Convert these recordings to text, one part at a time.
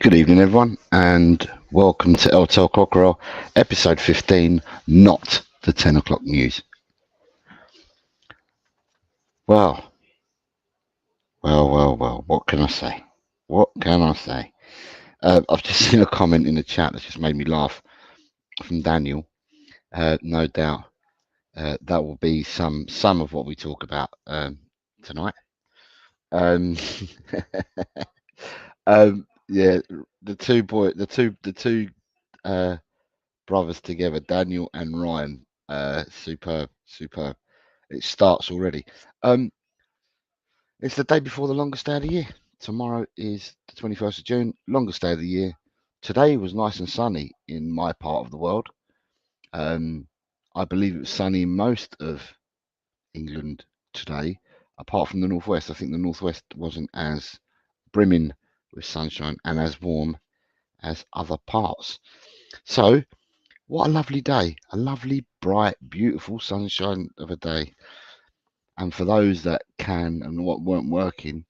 Good evening, everyone, and welcome to El Tel Cockerel, episode 15, not the 10 o'clock news. Well, what can I say? What can I say? I've just seen a comment in the chat that just made me laugh from Daniel. No doubt that will be some of what we talk about tonight. Yeah, the two brothers together, Daniel and Ryan. Superb. It starts already. It's the day before the longest day of the year. Tomorrow is the 21st of June, longest day of the year. Today was nice and sunny in my part of the world. I believe it was sunny in most of England today, apart from the northwest. I think the northwest wasn't as brimming with sunshine and as warm as other parts. So, what a lovely day. A lovely, bright, beautiful sunshine of a day. And for those that can and what weren't working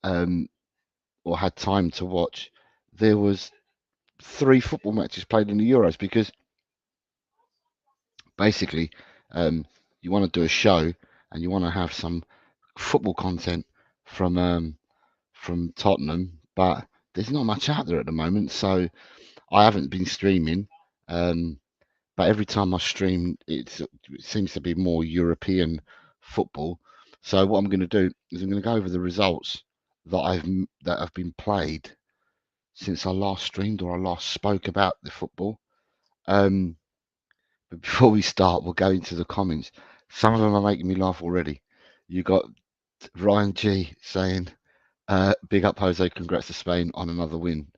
or had time to watch, there was 3 football matches played in the Euros because basically you want to do a show and you want to have some football content from Tottenham, but there's not much out there at the moment, so I haven't been streaming. But every time I stream, it seems to be more European football. So what I'm going to do is I'm going to go over the results that have been played since I last streamed or I last spoke about the football. But before we start, we'll go into the comments. Some of them are making me laugh already. You got Ryan G saying, "Big up Jose, congrats to Spain on another win."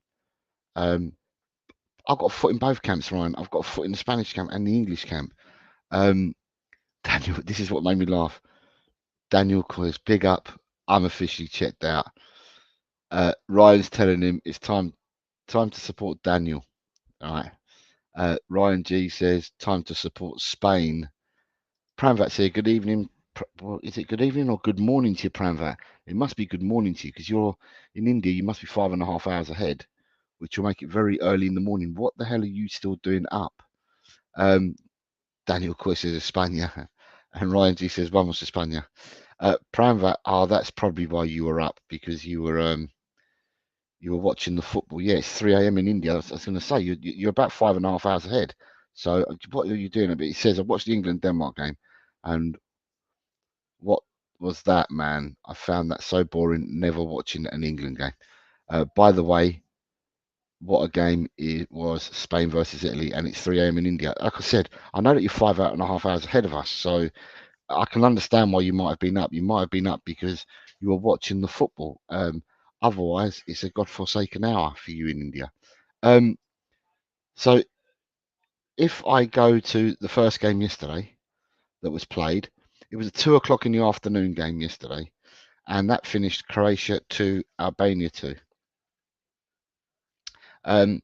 I've got a foot in both camps, Ryan. I've got a foot in the Spanish camp and the English camp. Daniel, this is what made me laugh. Daniel calls, big up. I'm officially checked out. Ryan's telling him it's time to support Daniel. All right. Ryan G says time to support Spain. Pramvat's here. Good evening. Well, is it good evening or good morning to you, Pramvat? It must be good morning to you because you're in India. You must be 5.5 hours ahead, which will make it very early in the morning. What the hell are you still doing up? Daniel, of course, says España. And Ryan G says, vamos España. Pramvat, that's probably why you were up, because you were watching the football. Yeah, it's 3 a.m. in India. I was going to say, you're about 5.5 hours ahead. So what are you doing? But he says, I watched the England-Denmark game. And what was that, man? I found that so boring, never watching an England game. By the way, what a game it was, Spain versus Italy, and it's 3 a.m. in India. Like I said, I know that you're 5.5 hours ahead of us, so I can understand why you might have been up. You might have been up because you were watching the football. Otherwise, it's a godforsaken hour for you in India. So if I go to the first game yesterday that was played, it was a 2 o'clock in the afternoon game yesterday, and that finished Croatia 2, Albania 2. I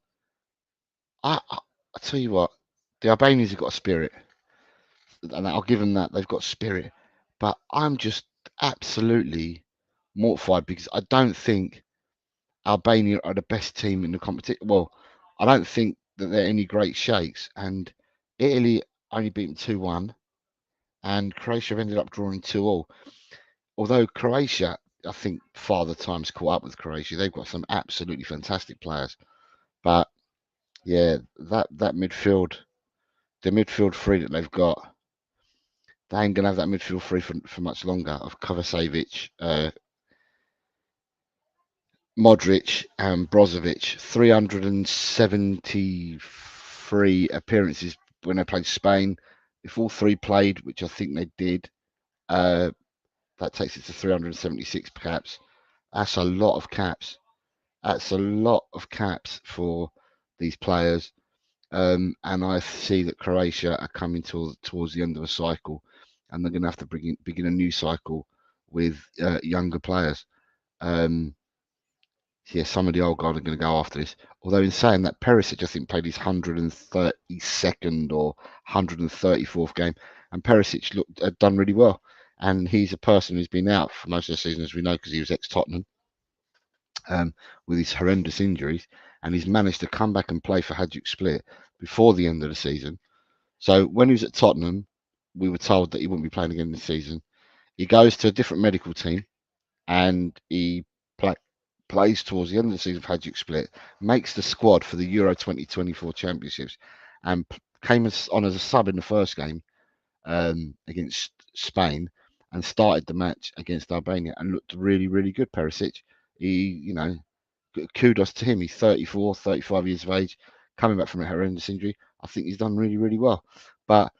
tell you what, the Albanians have got a spirit, and I'll give them that. They've got spirit, but I'm just absolutely mortified because I don't think Albania are the best team in the competition. Well, I don't think that they're any great shakes, and Italy only beat them 2-1, and Croatia have ended up drawing 2-2. Although Croatia, I think Father Time's caught up with Croatia. They've got some absolutely fantastic players, but yeah, that midfield, the midfield three that they've got, they ain't gonna have that midfield three for much longer. Of Kovacevic, Modric, and Brozovic. 373 appearances when they played Spain. If all 3 played, which I think they did, that takes it to 376 caps. That's a lot of caps. That's a lot of caps for these players. And I see that Croatia are coming towards the end of a cycle, and they're going to have to begin a new cycle with younger players. Yeah, some of the old guys are going to go after this. Although in saying that, Perisic, I think, played his 132nd or 134th game, and Perisic had done really well. And he's a person who's been out for most of the season, as we know, because he was ex-Tottenham. with his horrendous injuries, and he's managed to come back and play for Hajduk Split before the end of the season. So when he was at Tottenham, we were told that he wouldn't be playing again this season. He goes to a different medical team, and he plays towards the end of the season for Hajduk Split, makes the squad for the Euro 2024 Championships, and came on as a sub in the first game against Spain, and started the match against Albania and looked really, really good. Perisic, he, kudos to him. He's 34, 35 years of age, coming back from a horrendous injury. I think he's done really, really well. But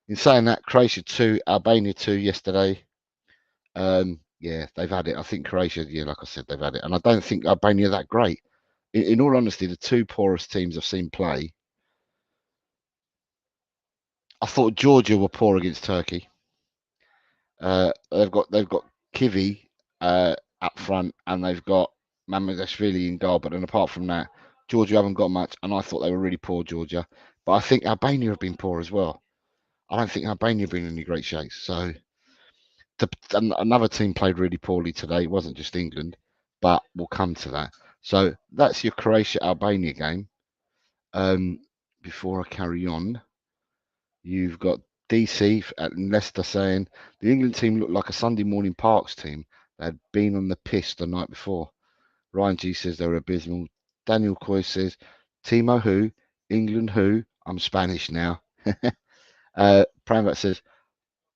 in saying that, Croatia 2, Albania 2 yesterday. Yeah, they've had it. I think Croatia, yeah, like I said, they've had it. And I don't think Albania are that great. In all honesty, the two poorest teams I've seen play, I thought Georgia were poor against Turkey. They've got Kivi up front, and they've got Mamardashvili in goal. But then apart from that, Georgia haven't got much, and I thought they were really poor, Georgia. But I think Albania have been poor as well. I don't think Albania have been in any great shape. So another team played really poorly today. It wasn't just England, but we'll come to that. So that's your Croatia-Albania game. Before I carry on, you've got DC at Leicester saying the England team looked like a Sunday morning Parks team that had been on the piss the night before. Ryan G says they were abysmal. Daniel Coy says, Timo who? England who? I'm Spanish now. Pramvat says,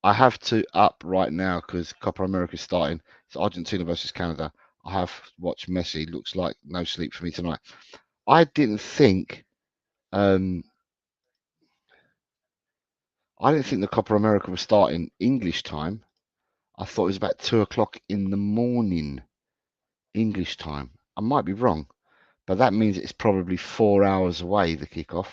I have to up right now because Copa America is starting. It's Argentina versus Canada. I have watched Messi. Looks like no sleep for me tonight. I didn't think the Copa America was starting English time. I thought it was about 2 o'clock in the morning, English time. I might be wrong, but that means it's probably 4 hours away, the kickoff.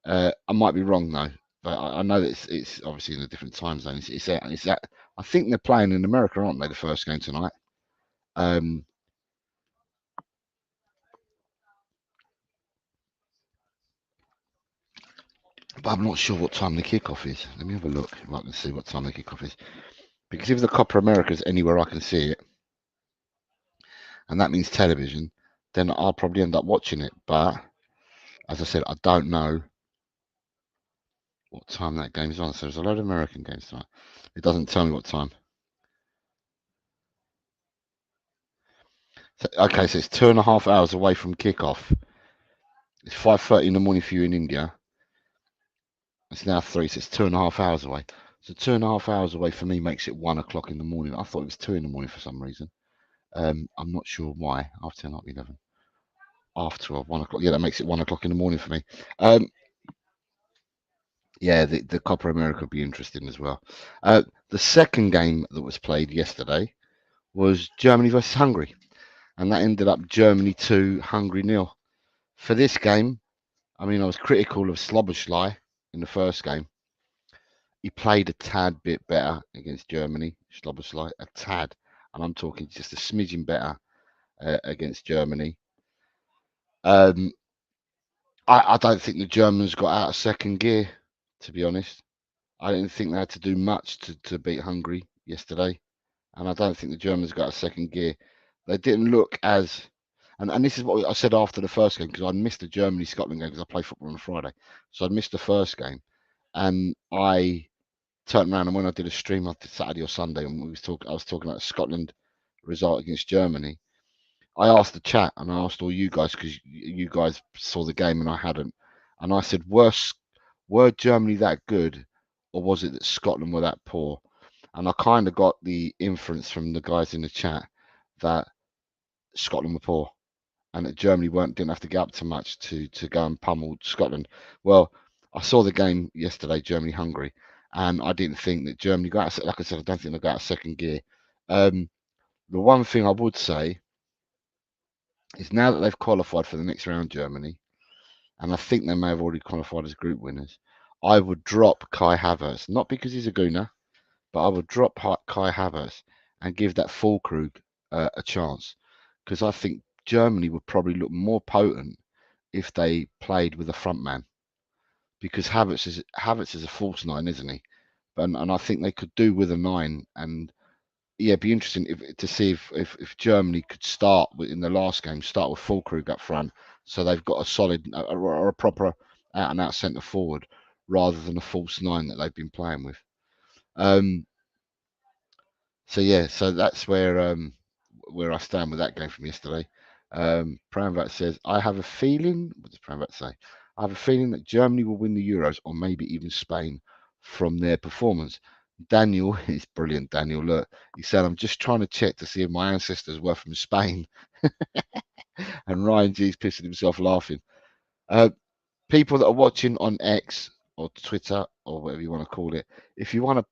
I might be wrong though, but I know that it's obviously in a different time zone. It's that I think they're playing in America, aren't they? The first game tonight. But I'm not sure what time the kickoff is. Let me have a look if I can see what time the kickoff is. Because if the Copa America is anywhere I can see it, and that means television, then I'll probably end up watching it. But as I said, I don't know what time that game's on. So there's a load of American games tonight. It doesn't tell me what time. So, okay, so it's 2.5 hours away from kickoff. It's 5:30 in the morning for you in India. It's now 3, so it's 2.5 hours away. So 2.5 hours away for me makes it 1 o'clock in the morning. I thought it was 2 in the morning for some reason. I'm not sure why. After 10, 11. After 12, 1 o'clock. Yeah, that makes it 1 o'clock in the morning for me. Yeah, the Copa America will be interesting as well. The second game that was played yesterday was Germany versus Hungary, and that ended up Germany 2, Hungary 0. For this game, I mean, I was critical of Sloboslai in the first game. He played a tad bit better against Germany, Sloboslai, a tad, and I'm talking just a smidgen better against Germany. I don't think the Germans got out of second gear, to be honest. I didn't think they had to do much to beat Hungary yesterday. And I don't think the Germans got out of second gear. They didn't look as... And this is what I said after the first game, because I missed the Germany-Scotland game because I play football on a Friday. So I missed the first game. And I turned around, and when I did a stream on Saturday or Sunday, and I was talking about Scotland result against Germany, I asked the chat, and I asked all you guys, because you guys saw the game and I hadn't, and I said, were Germany that good, or was it that Scotland were that poor? And I kind of got the inference from the guys in the chat that Scotland were poor, and that Germany didn't have to get up to much to go and pummel Scotland. Well, I saw the game yesterday, Germany-Hungary, and I didn't think that Germany got out. Like I said, I don't think they got out of second gear. The one thing I would say is now that they've qualified for the next round, Germany, and I think they may have already qualified as group winners, I would drop Kai Havertz, not because he's a gooner, but I would drop Kai Havertz and give that Füllkrug a chance, because I think Germany would probably look more potent if they played with a front man, because Havertz is a false nine, isn't he? And I think they could do with a 9, and yeah, it'd be interesting to see if Germany could start in the last game, start with Füllkrug up front, so they've got a solid or a proper out and out centre forward rather than a false nine that they've been playing with. So yeah, so that's where I stand with that game from yesterday. Pramvat says, I have a feeling. What does Pramvat say? I have a feeling that Germany will win the Euros, or maybe even Spain, from their performance. Daniel is brilliant. Daniel, look, he said, I'm just trying to check to see if my ancestors were from Spain. And Ryan G's pissing himself laughing. Uh, People that are watching on X or Twitter or whatever you want to call it, if you want to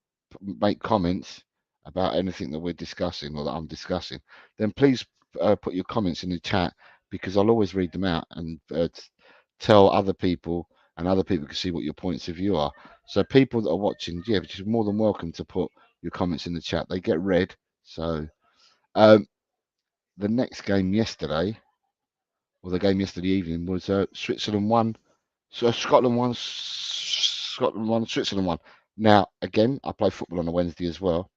make comments about anything that we're discussing or that I'm discussing, then please put your comments in the chat, because I'll always read them out and tell other people, and other people can see what your points of view are. So people that are watching, yeah, which is more than welcome to put your comments in the chat. They get read. So um, the next game yesterday, or the game yesterday evening, was Switzerland 1. So Scotland won, Switzerland won. Now, again, I play football on a Wednesday as well.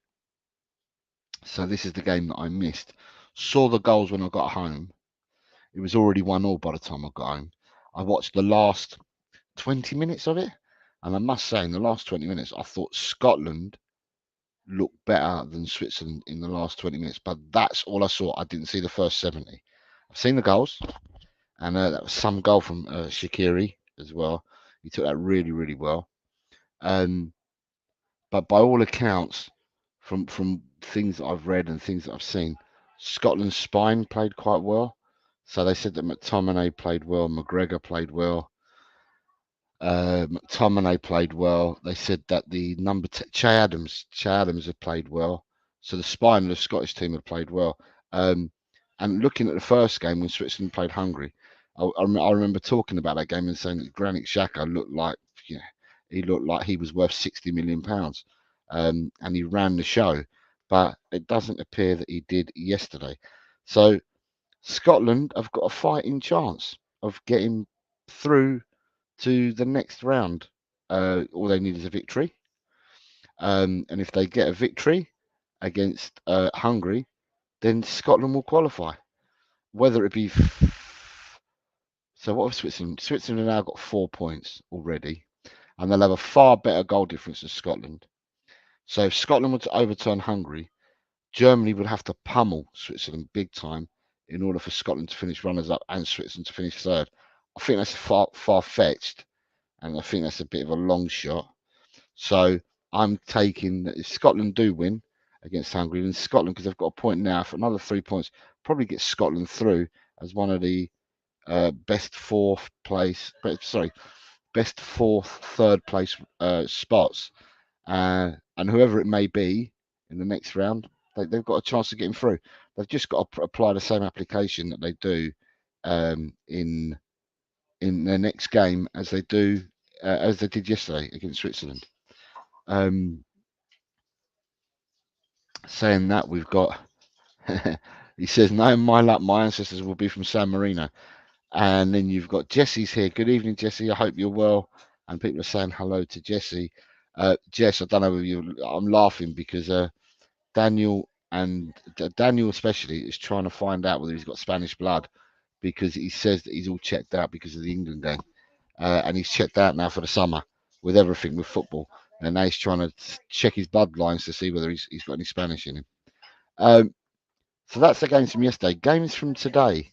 So this is the game that I missed. Saw the goals when I got home. It was already 1-1 by the time I got home. I watched the last 20 minutes of it. And I must say, in the last 20 minutes, I thought Scotland looked better than Switzerland in the last 20 minutes. But that's all I saw. I didn't see the first 70. I've seen the goals. And that was some goal from Shaqiri as well. He took that really, really well. But by all accounts, from things that I've read and things that I've seen, Scotland's spine played quite well. So they said that McTominay played well, McGregor played well, McTominay played well. They said that the number Che Adams had played well. So the spine of the Scottish team had played well. And looking at the first game when Switzerland played Hungary, I remember talking about that game and saying that Granit Xhaka looked like, yeah, he looked like he was worth £60 million, and he ran the show. But it doesn't appear that he did yesterday. So Scotland have got a fighting chance of getting through to the next round. All they need is a victory. And if they get a victory against Hungary, then Scotland will qualify. Whether it be. So what have Switzerland? Switzerland have now got 4 points already, and they'll have a far better goal difference than Scotland. So if Scotland were to overturn Hungary, Germany would have to pummel Switzerland big time in order for Scotland to finish runners up and Switzerland to finish third. I think that's far fetched, and I think that's a bit of a long shot. So I'm taking that if Scotland do win against Hungary, then Scotland, because they've got a point now, for another 3 points, probably get Scotland through as one of the best fourth, third place spots. And whoever it may be in the next round, they've got a chance of getting through. They've just got to apply the same application that they do in their next game as they did yesterday against Switzerland. Saying that, we've got. He says, "No, my luck, my ancestors will be from San Marino." And then you've got Jesse's here. Good evening, Jesse. I hope you're well. And people are saying hello to Jesse. Jess, I don't know if you. I'm laughing because Daniel Daniel especially is trying to find out whether he's got Spanish blood, because he says that he's all checked out because of the England game, and he's checked out now for the summer with everything with football, and now he's trying to check his bloodlines to see whether he's got any Spanish in him. So that's the games from yesterday. Games from today.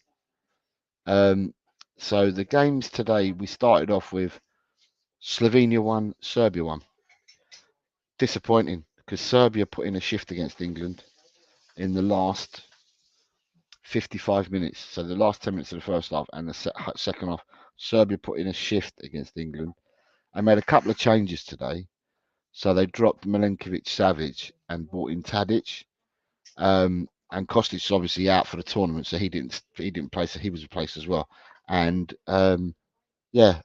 So the games today, we started off with Slovenia 1, Serbia 1. Disappointing, because Serbia put in a shift against England in the last 55 minutes. So the last 10 minutes of the first half and the second half, Serbia put in a shift against England. I made a couple of changes today. So they dropped Milenkovic-Savic and brought in Tadic. And Kostic is obviously out for the tournament, so he didn't play, so he was replaced as well. And yeah,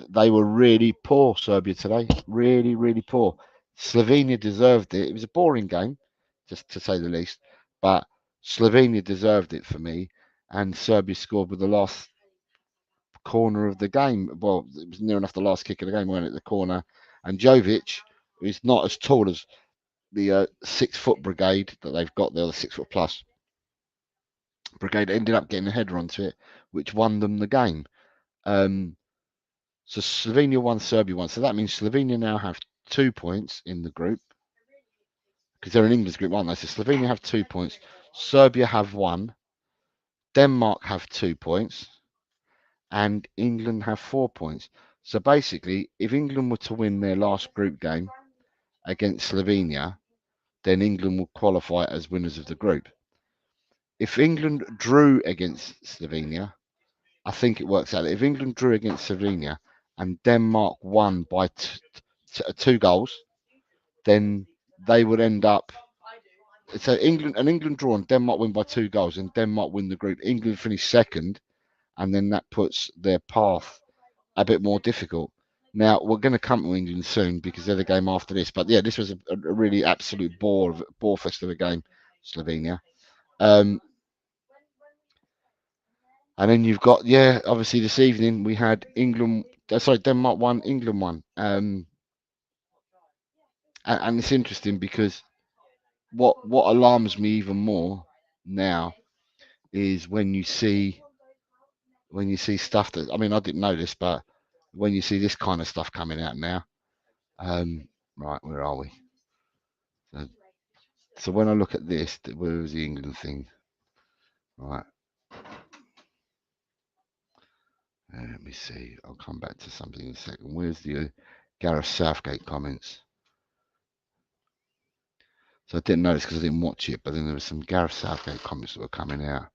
they were really poor, Serbia today. Really, really poor. Slovenia deserved it. It was a boring game, just to say the least. But Slovenia deserved it for me. And Serbia scored with the last corner of the game. Well, it was near enough the last kick of the game, wasn't it? The corner. And Jovic, who's not as tall as the 6-foot brigade that they've got there, the 6-foot plus brigade, ended up getting a header onto it, which won them the game. So Slovenia won, Serbia won. So that means Slovenia now have 2 points in the group, because they're in England's group, aren't they? So Slovenia have 2 points, Serbia have 1, Denmark have 2 points, and England have 4 points. So basically, if England were to win their last group game against Slovenia, then England will qualify as winners of the group. If England drew against Slovenia, I think it works out. If England drew against Slovenia and Denmark won by 2 goals, then they would end up. So England draw and Denmark win by 2 goals, and Denmark win the group. England finish second, and then that puts their path a bit more difficult. Now we're going to come to England soon because they're the game after this. But yeah, this was a really absolute bore fest of a game, Slovenia. And then you've got, obviously this evening we had Denmark won, England won. And it's interesting because what alarms me even more now is when you see stuff that, I mean, I didn't know this, but when you see this kind of stuff coming out now, right, where are we? So when I look at this, where was the England thing? Right. Let me see. I'll come back to something in a second. Where's the Gareth Southgate comments? So I didn't notice because I didn't watch it, but then there was some Gareth Southgate comments that were coming out.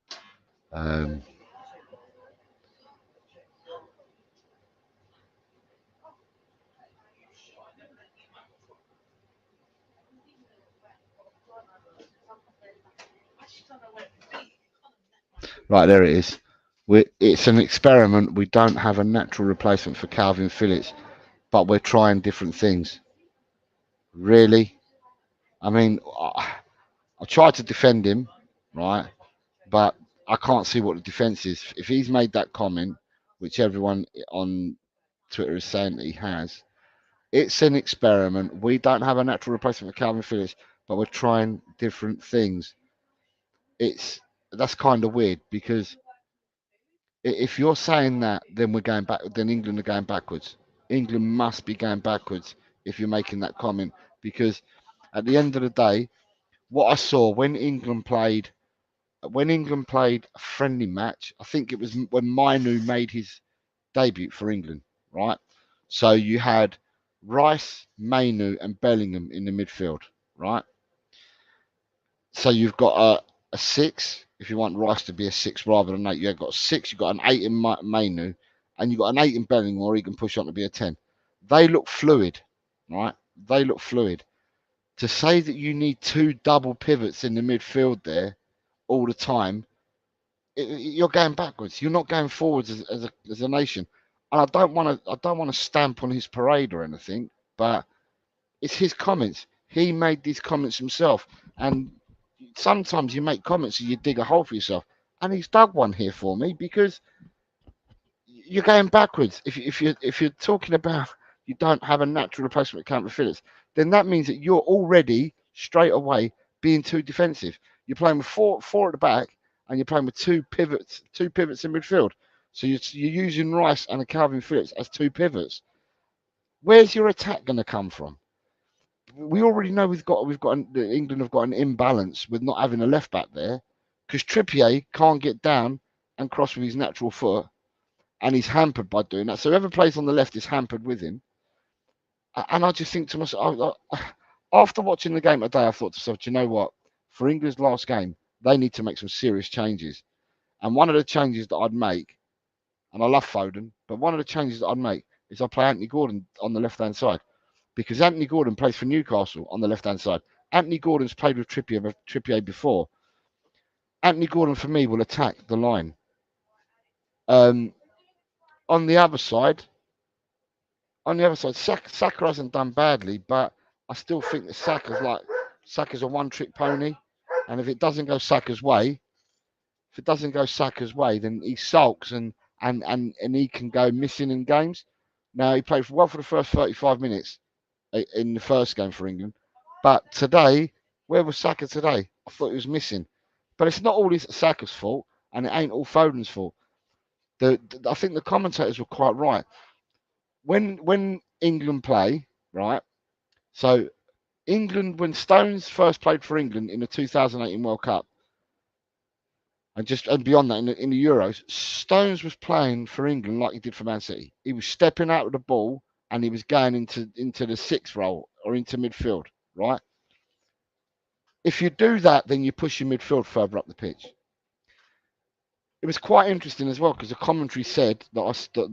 Right, there it is. It's an experiment. We don't have a natural replacement for Calvin Phillips, but we're trying different things. Really? I mean, I tried to defend him, right? But I can't see what the defence is. If he's made that comment, which everyone on Twitter is saying that he has, it's an experiment. We don't have a natural replacement for Calvin Phillips, but we're trying different things. That's kind of weird because if you're saying that, then we're going back. Then England are going backwards. England must be going backwards if you're making that comment, because at the end of the day, what I saw when England played a friendly match, I think it was when Mainu made his debut for England, right? So you had Rice, Mainu, and Bellingham in the midfield, right? So you've got a 6. If you want Rice to be a 6 rather than 8, you've got 6. You've got an 8 in Mainu, and you've got an 8 in Bellingham, or he can push on to be a 10. They look fluid, right? They look fluid. To say that you need 2 double pivots in the midfield there all the time, you're going backwards. You're not going forwards as a nation. And I don't want to stamp on his parade or anything, but it's his comments. He made these comments himself, and sometimes you make comments and you dig a hole for yourself. And he's dug one here for me because you're going backwards. If you're talking about you don't have a natural replacement for Calvin Phillips, then that means that you're already straight away being too defensive. You're playing with four at the back, and you're playing with two pivots in midfield. So you're using Rice and a Calvin Phillips as 2 pivots. Where's your attack going to come from? We already know England have got an imbalance with not having a left back there, because Trippier can't get down and cross with his natural foot, and he's hampered by doing that. So whoever plays on the left is hampered with him. And I just think to myself, after watching the game today, I thought to myself, do you know what? For England's last game, they need to make some serious changes. And one of the changes that I'd make, and I love Foden, but one of the changes that I'd make is I play Anthony Gordon on the left-hand side, because Anthony Gordon plays for Newcastle on the left-hand side. Anthony Gordon's played with Trippier before. Anthony Gordon, for me, will attack the line. On the other side, Saka hasn't done badly, but I still think that Saka's a one-trick pony, and if it doesn't go Saka's way, then he sulks and he can go missing in games. Now he played well for the first 35 minutes in the first game for England, But today, where was Saka today? I thought he was missing. But it's not all Saka's fault, and it ain't all Foden's fault. I think the commentators were quite right. When England play, right? So England, when Stones first played for England in the 2018 World Cup, and beyond that in the Euros, Stones was playing for England like he did for Man City. He was stepping out with the ball and he was going into the sixth role or into midfield, right? If you do that, then you push your midfield further up the pitch. It was quite interesting as well because the commentary said that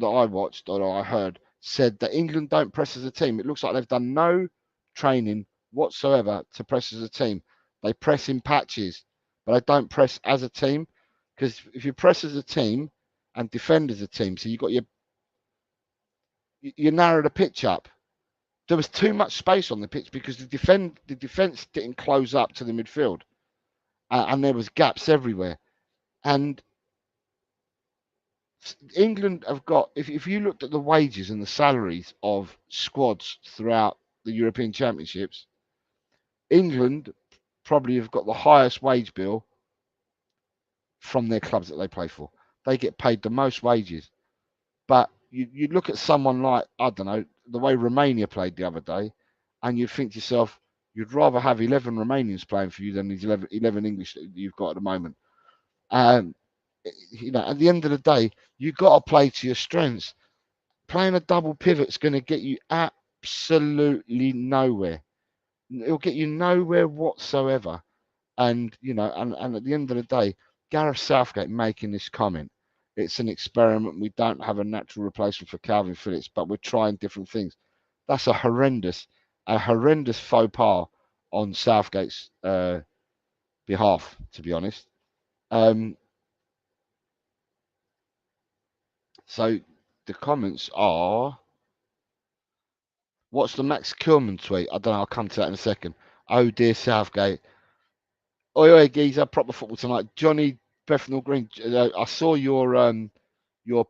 I watched or I heard said that England don't press as a team. It looks like they've done no training whatsoever to press as a team. They press in patches, but they don't press as a team. Because if you press as a team and defend as a team, so you narrow the pitch up. There was too much space on the pitch because the defense didn't close up to the midfield, and there was gaps everywhere. And England have got, if you looked at the wages and the salaries of squads throughout the European Championships, England probably have got the highest wage bill from their clubs that they play for. They get paid the most wages. But you look at someone like, I don't know, the way Romania played the other day, and you'd think to yourself, you'd rather have 11 Romanians playing for you than these 11 English that you've got at the moment. At the end of the day, you've got to play to your strengths. Playing a double pivot's going to get you absolutely nowhere. It'll get you nowhere whatsoever. And at the end of the day, Gareth Southgate making this comment, it's an experiment. We don't have a natural replacement for Calvin Phillips, but we're trying different things. That's a horrendous faux pas on Southgate's behalf, to be honest. So the comments are, what's the Max Kilman tweet? I don't know. I'll come to that in a second. Oh dear, Southgate. Oi, oi, geezer, proper football tonight. Johnny Bethnal Green, I saw your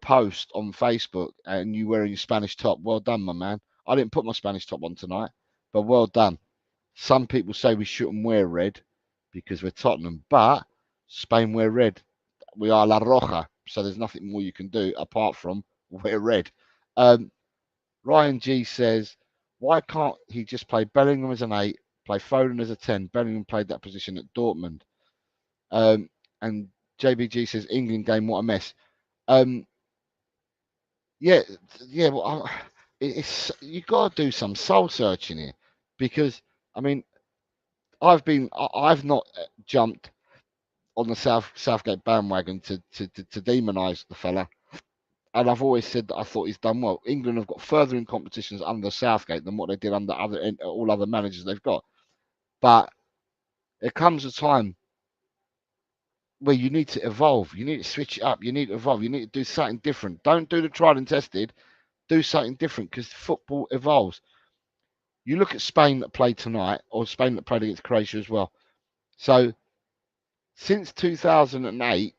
post on Facebook and you wearing your Spanish top. Well done, my man. I didn't put my Spanish top on tonight, but well done. Some people say we shouldn't wear red because we're Tottenham, but Spain wear red. We are La Roja, so there's nothing more you can do apart from wear red. Ryan G says, why can't he just play Bellingham as an 8, play Foden as a 10? Bellingham played that position at Dortmund. And JBG says, England game, what a mess. Yeah. Well, it's you've got to do some soul searching here because I mean, I've not jumped on the Southgate bandwagon to demonise the fella, and I've always said that I thought he's done well. England have got further in competitions under Southgate than what they did under all other managers they've got, but there comes a time where you need to evolve. You need to switch it up. You need to evolve. You need to do something different. Don't do the tried and tested. Do something different because football evolves. You look at Spain that played tonight, or Spain that played against Croatia as well. So since 2008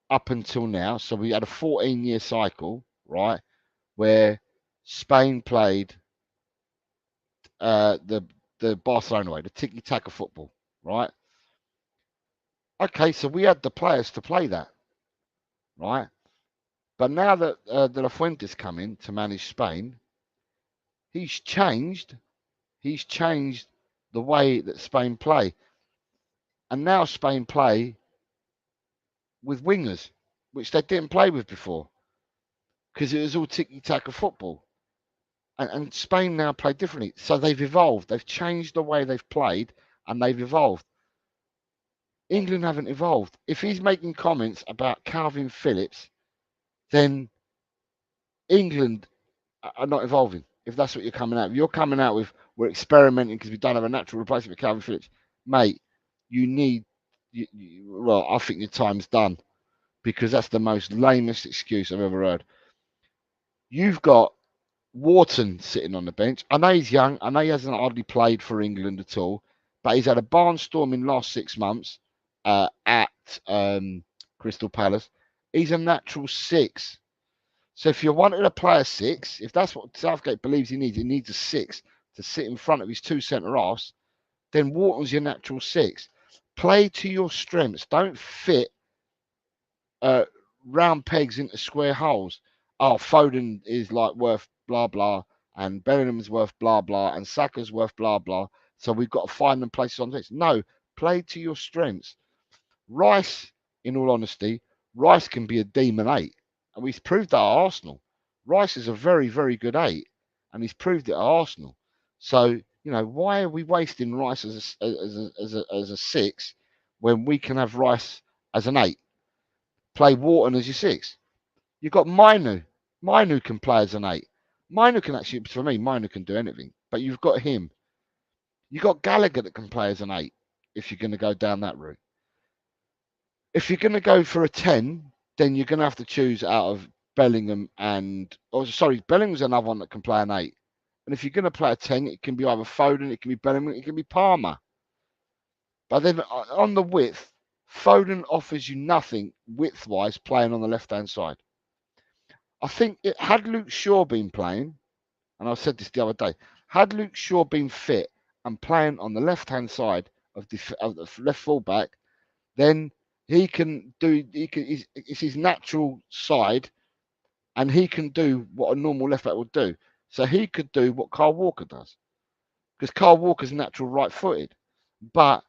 up until now, so we had a 14-year cycle, right, where Spain played the Barcelona way, the tiki-taka football, right? Okay, so we had the players to play that, right? But now that De La Fuente's come in to manage Spain, he's changed the way that Spain play. And now Spain play with wingers, which they didn't play with before because it was all tiki-taka football. And Spain now play differently. So they've evolved. They've changed the way they've played and they've evolved. England haven't evolved. If he's making comments about Calvin Phillips, then England are not evolving. If that's what you're coming out with. You're coming out with, we're experimenting because we don't have a natural replacement for Calvin Phillips. Mate, you need, well, I think your time's done because that's the most lamest excuse I've ever heard. You've got Wharton sitting on the bench. I know he's young. I know he hasn't hardly played for England at all, but he's had a barnstorming last 6 months at Crystal Palace. He's a natural 6. So if you wanted to play a 6, if that's what Southgate believes he needs a 6 to sit in front of his 2 centre halves, then Wharton's your natural 6. Play to your strengths. Don't fit round pegs into square holes. Oh, Foden is like worth blah blah, and Bellingham's worth blah blah, and Saka's worth blah blah. So we've got to find them places on this. No, play to your strengths. Rice, in all honesty, Rice can be a demon 8, and we've proved that at Arsenal. Rice is a very, very good 8, and he's proved it at Arsenal. So why are we wasting Rice as a 6 when we can have Rice as an 8? Play Wharton as your 6. You've got Mainu. Mainu can play as an 8. Mainu can actually, for me, Mainu can do anything. But you've got him. You've got Gallagher that can play as an 8 if you're going to go down that route. If you're going to go for a 10, then you're going to have to choose out of Bellingham Bellingham's another one that can play an 8. And if you're going to play a 10, it can be either Foden, it can be Bellingham, it can be Palmer. But then on the width, Foden offers you nothing width-wise playing on the left-hand side. I think had Luke Shaw been playing, and I said this the other day, had Luke Shaw been fit and playing on the left-hand side of the left full-back, then it's his natural side, and he can do what a normal left-back would do. So he could do what Kyle Walker does, because Kyle Walker's natural right-footed. But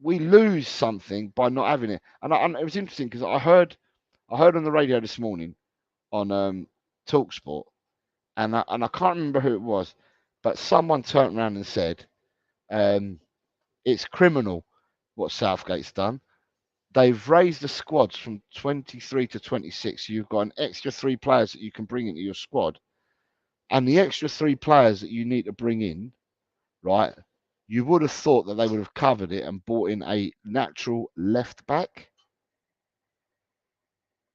we lose something by not having it. And it was interesting because I heard on the radio this morning on TalkSport, and I can't remember who it was, but someone turned around and said, it's criminal what Southgate's done. They've raised the squads from 23 to 26. You've got an extra 3 players that you can bring into your squad. And the extra 3 players that you need to bring in, right, you would have thought that they would have covered it and brought in a natural left back.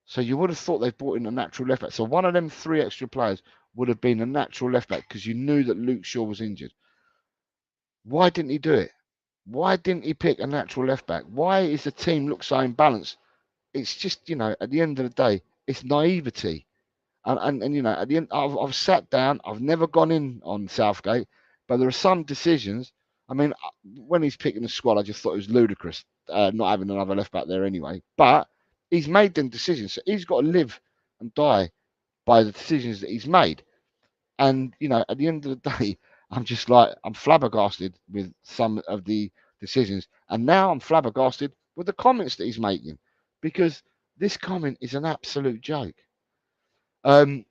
So you would have thought they've brought in a natural left back. So one of them 3 extra players would have been a natural left back because you knew that Luke Shaw was injured. Why didn't he do it? Why didn't he pick a natural left back? Why is the team look so imbalanced? It's just, at the end of the day, it's naivety. And at the end, I've sat down. I've never gone in on Southgate, but there are some decisions. I mean, when he's picking the squad, I just thought it was ludicrous not having another left back there anyway. But he's made them decisions, so he's got to live and die by the decisions that he's made. And at the end of the day, I'm flabbergasted with some of the decisions, and now I'm flabbergasted with the comments that he's making, because this comment is an absolute joke. And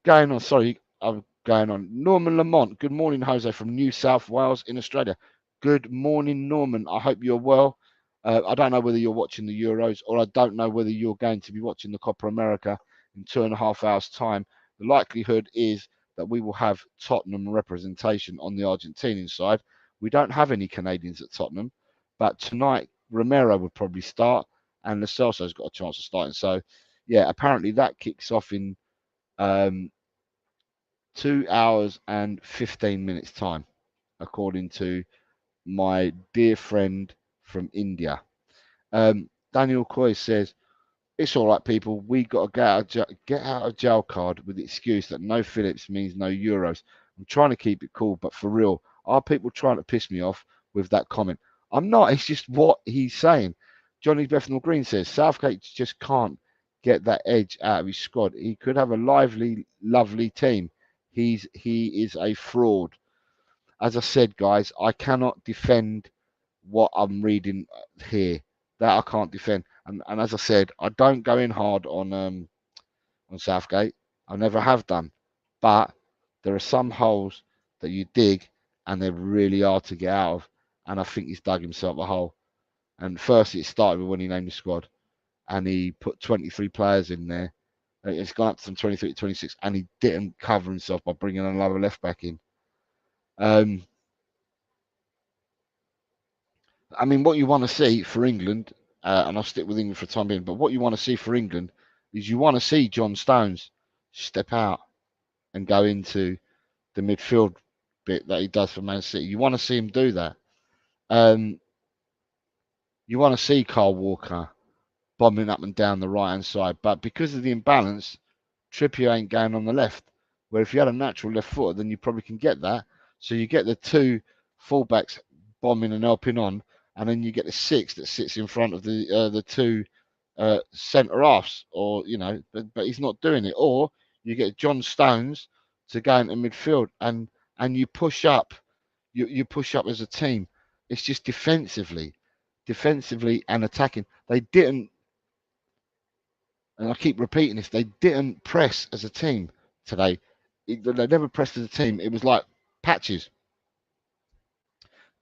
going on, sorry, I'm going on. Norman Lamont, good morning, Jose, from New South Wales in Australia. Good morning, Norman. I hope you're well. I don't know whether you're watching the Euros, or I don't know whether you're going to be watching the Copa America in 2.5 hours' time. The likelihood is that we will have Tottenham representation on the Argentinian side. We don't have any Canadians at Tottenham, but tonight Romero would probably start, and Lo Celso's got a chance of starting. So, yeah, apparently that kicks off in 2 hours and 15 minutes time, according to my dear friend from India. Daniel Coy says, it's all right, people. We got to get out of jail card with the excuse that no Phillips means no Euros. I'm trying to keep it cool, but for real, are people trying to piss me off with that comment? I'm not. It's just what he's saying. Johnny Bethnal Green says Southgate just can't get that edge out of his squad. He could have a lively, lovely team. He is a fraud. As I said, guys, I cannot defend what I'm reading here. That I can't defend. And as I said, I don't go in hard on Southgate. I never have done. But there are some holes that you dig, and they're really hard to get out of. And I think he's dug himself a hole. And first, it started with when he named the squad, and he put 23 players in there. It's gone up from 23 to 26, and he didn't cover himself by bringing another left back in. I mean, what you want to see for England, and I'll stick with England for the time being, but what you want to see for England is you want to see John Stones step out and go into the midfield bit that he does for Man City. You want to see him do that. You want to see Kyle Walker bombing up and down the right-hand side, but because of the imbalance, Trippier ain't going on the left. Where if you had a natural left footer, then you probably can get that. So you get the 2 fullbacks bombing and helping on, and then you get the 6 that sits in front of the 2 centre halves, or but he's not doing it. Or you get John Stones to go into midfield, and you push up, you push up as a team. It's just defensively and attacking. They didn't, and I keep repeating this, they didn't press as a team today. They never pressed as a team. It was like patches.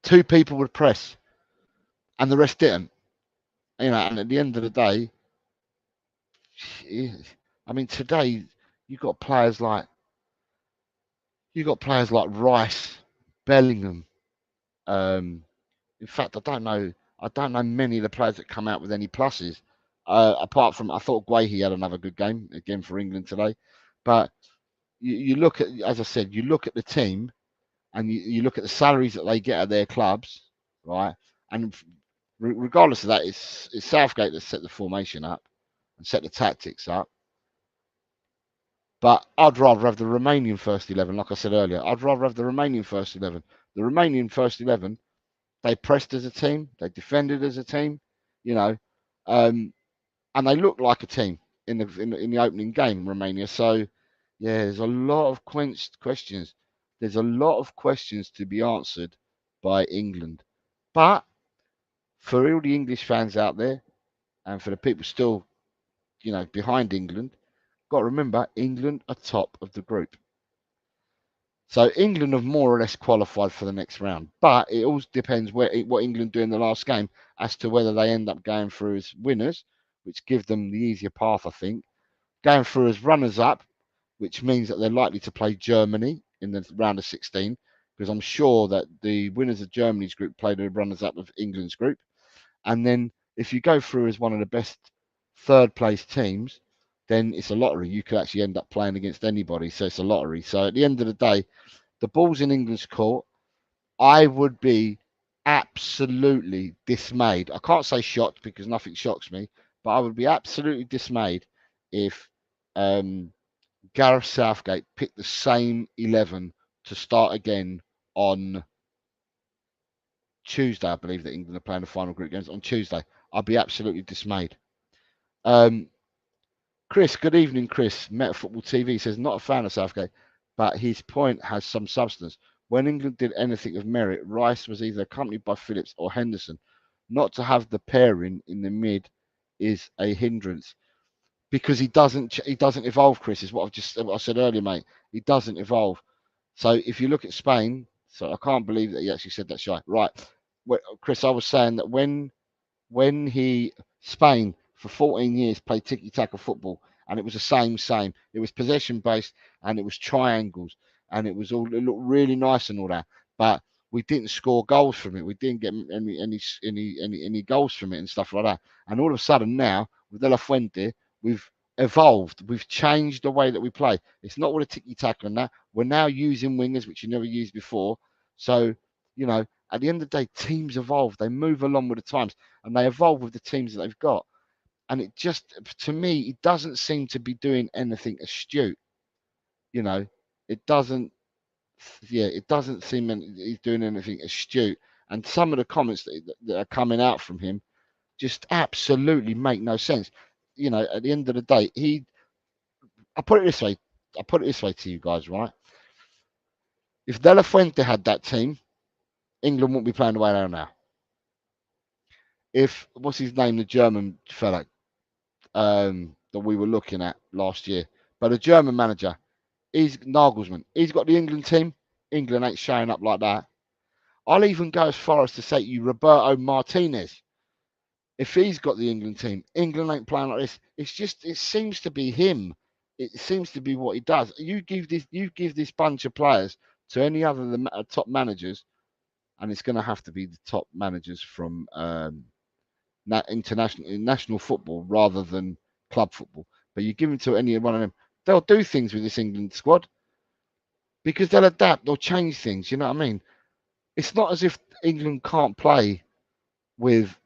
2 people would press, and the rest didn't. And at the end of the day, I mean, today you've got players like Rice, Bellingham. In fact, I don't know many of the players that come out with any pluses. Apart from, I thought Guehi had another good game again for England today. But you look at, as I said, you look at the team, and you look at the salaries that they get at their clubs, right? And regardless of that, it's Southgate that set the formation up and set the tactics up. But I'd rather have the Romanian first 11, like I said earlier. I'd rather have the Romanian first 11. The Romanian first 11, they pressed as a team, they defended as a team, and they looked like a team in the opening game, Romania. So, yeah, there's a lot of questions. There's a lot of questions to be answered by England. But for all the English fans out there, and for the people still, behind England, got to remember, England are top of the group. So England have more or less qualified for the next round, but it all depends what England do in the last game as to whether they end up going through as winners, which give them the easier path, I think. Going through as runners-up, which means that they're likely to play Germany in the round of 16, because I'm sure that the winners of Germany's group play the runners-up of England's group. And then if you go through as one of the best third-place teams, then it's a lottery. You could actually end up playing against anybody, so it's a lottery. So at the end of the day, the ball's in England's court. I would be absolutely dismayed. I can't say shocked because nothing shocks me, but I would be absolutely dismayed if Gareth Southgate picked the same 11 to start again on Tuesday. I believe that England are playing the final group games on Tuesday. I'd be absolutely dismayed. Chris, good evening, Chris. Meta Football TV says, not a fan of Southgate, but his point has some substance. When England did anything of merit, Rice was either accompanied by Phillips or Henderson. Not to have the pairing in the mid is a hindrance because he doesn't evolve. Chris, is what I said earlier, mate. He doesn't evolve. So if you look at Spain, so I can't believe that he actually said that, Shy. Right, Chris, I was saying that when Spain for 14 years played tiki-taka football, and it was the same. It was possession-based, and it was triangles, and it looked really nice and all that. But we didn't score goals from it. We didn't get any goals from it and stuff like that. And all of a sudden now, with De La Fuente, we've evolved. We've changed the way that we play. It's not all a tiki-taka and that. We're now using wingers, which you never used before. So, at the end of the day, teams evolve. They move along with the times, and they evolve with the teams that they've got. And it just, to me, it doesn't seem to be doing anything astute. It doesn't. Yeah, it doesn't seem he's doing anything astute. And some of the comments that are coming out from him just absolutely make no sense. At the end of the day, I put it this way. I put it this way to you guys, right? If De La Fuente had that team, England wouldn't be playing the way they are now. If, what's his name, the German fella that we were looking at last year, but the German manager, he's Nagelsmann. He's got the England team. England ain't showing up like that. I'll even go as far as to say to you, Roberto Martinez. If he's got the England team, England ain't playing like this. It seems to be him. It seems to be what he does. You give this bunch of players to any other than top managers, and it's going to have to be the top managers from national football rather than club football. But you give them to any one of them, they'll do things with this England squad because they'll adapt, they'll change things. You know what I mean? It's not as if England can't play with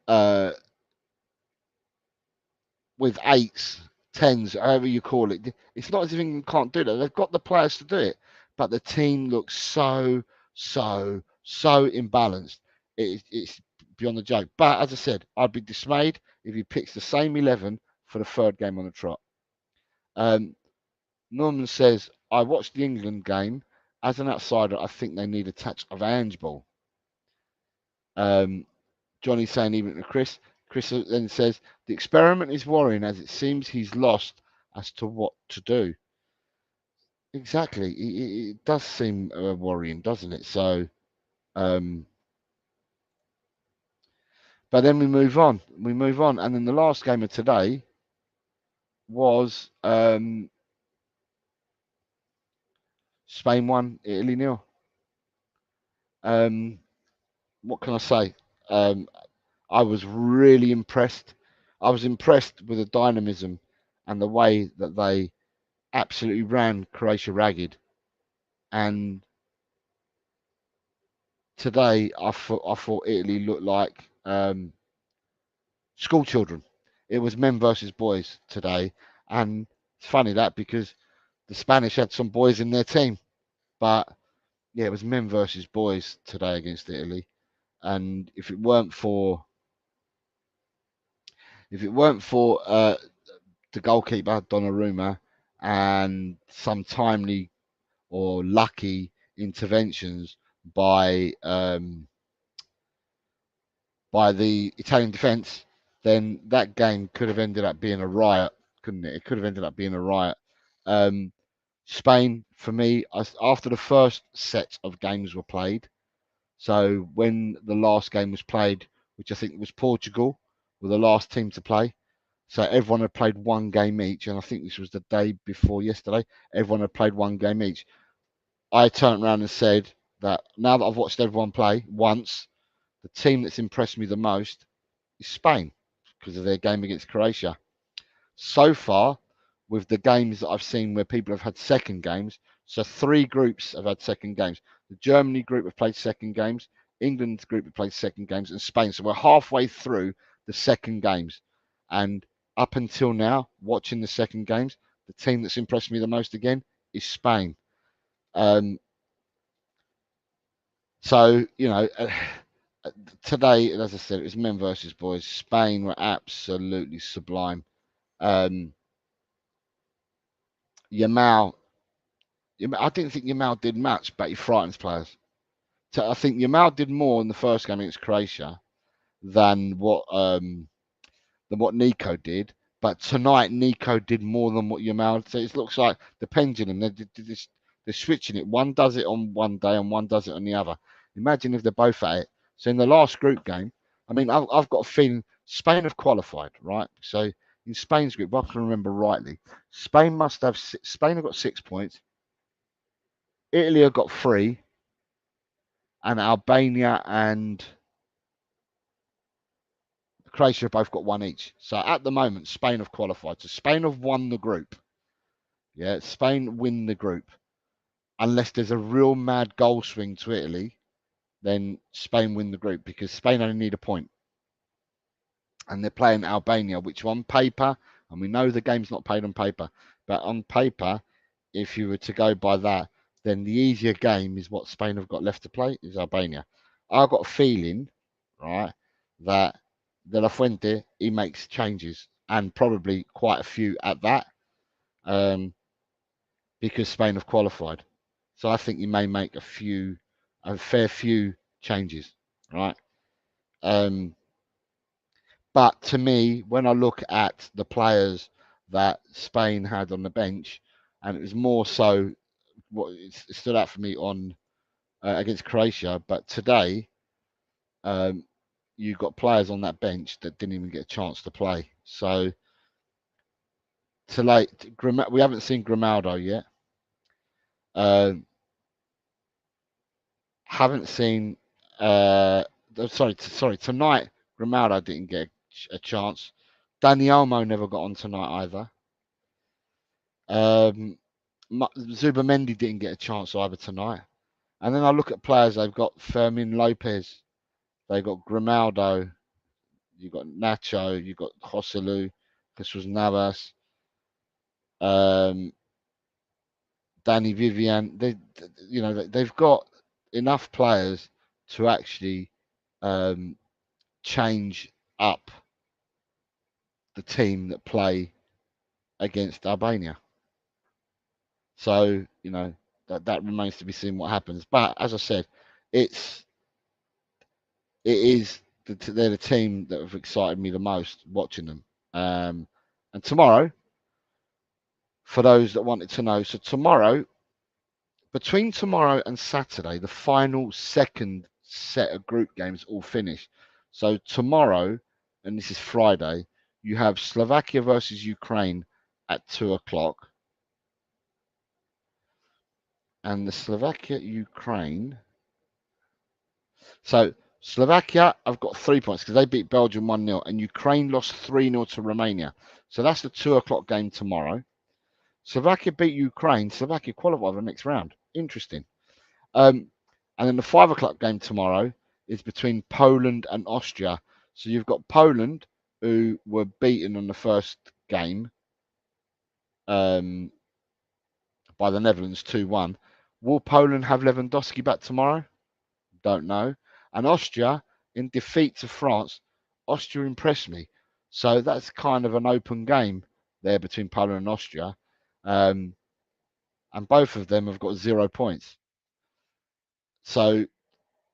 eights, tens, however you call it. It's not as if England can't do that. They've got the players to do it, but the team looks so imbalanced. it's beyond the joke. But as I said, I'd be dismayed if he picks the same 11 for the third game on the trot. Norman says, I watched the England game. As an outsider, I think they need a touch of handball. Johnny's saying even to Chris. Chris then says, the experiment is worrying as it seems he's lost as to what to do. Exactly. It does seem worrying, doesn't it? So, but then we move on. And then the last game of today was Spain 1, Italy 0. What can I say? I was really impressed. I was impressed with the dynamism and the way that they absolutely ran Croatia ragged. And today, I thought Italy looked like school children. It was men versus boys today, and it's funny that because the Spanish had some boys in their team, but yeah, it was men versus boys today against Italy. And if it weren't for the goalkeeper Donnarumma and some timely or lucky interventions by the Italian defence, then that game could have ended up being a riot, couldn't it? It could have ended up being a riot. Spain, for me, after the first set of games were played, so when the last game was played, which I think was Portugal, were the last team to play. So everyone had played one game each, and I think this was the day before yesterday. Everyone had played one game each. I turned around and said that now that I've watched everyone play once, the team that's impressed me the most is Spain because of their game against Croatia. So far, with the games that I've seen where people have had second games, so 3 groups have had second games. The Germany group have played second games, England's group have played second games, and Spain. So we're halfway through the second games. And up until now, watching the second games, the team that's impressed me the most again is Spain. Um, so, today, as I said, it was men versus boys. Spain were absolutely sublime. Yamal, I didn't think Yamal did much, but he frightens players. So I think Yamal did more in the first game against Croatia than what Nico did. But tonight, Nico did more than what Yamal. So it looks like the pendulum. They're switching it. One does it on one day, and one does it on the other. Imagine if they're both at it. So in the last group game, I mean, I've got a feeling Spain have qualified, right? So in Spain's group, if I can remember rightly, Spain have got 6 points. Italy have got 3, and Albania and Croatia have both got 1 each. So at the moment, Spain have qualified. So Spain have won the group. Yeah, Spain win the group. Unless there's a real mad goal swing to Italy, then Spain win the group because Spain only need a point. And they're playing Albania, which on paper, and we know the game's not played on paper, but on paper, if you were to go by that, then the easier game is what Spain have got left to play is Albania. I've got a feeling, right, that De La Fuente, he makes changes and probably quite a few at that because Spain have qualified. So I think he may make a fair few changes, right? But to me, when I look at the players that Spain had on the bench, and it was more so what it stood out for me on against Croatia, but today you got players on that bench that didn't even get a chance to play. So we haven't seen Grimaldo yet. Haven't seen. Sorry. Tonight, Grimaldo didn't get a chance. Dani Olmo never got on tonight either. Zubamendi didn't get a chance either tonight. And then I look at players. They've got Fermin Lopez. They've got Grimaldo. You've got Nacho. You've got Joselu. This was Navas. Danny Vivian. They've got enough players to actually change up the team that play against Albania. So, that remains to be seen what happens. But as I said, they're the team that have excited me the most watching them. And tomorrow, for those that wanted to know, so between tomorrow and Saturday, the final second set of group games all finish. So tomorrow, and this is Friday, you have Slovakia versus Ukraine at 2:00. And the Slovakia-Ukraine. So Slovakia, I've got 3 points because they beat Belgium 1-0, and Ukraine lost 3-0 to Romania. So that's the 2:00 game tomorrow. Slovakia beat Ukraine. Slovakia qualified for the next round. Interesting. And then the 5:00 game tomorrow is between Poland and Austria. So you've got Poland, who were beaten in the first game by the Netherlands 2-1. Will Poland have Lewandowski back tomorrow? Don't know. And Austria, in defeat to France, Austria impressed me. So that's kind of an open game there between Poland and Austria. And both of them have got 0 points. So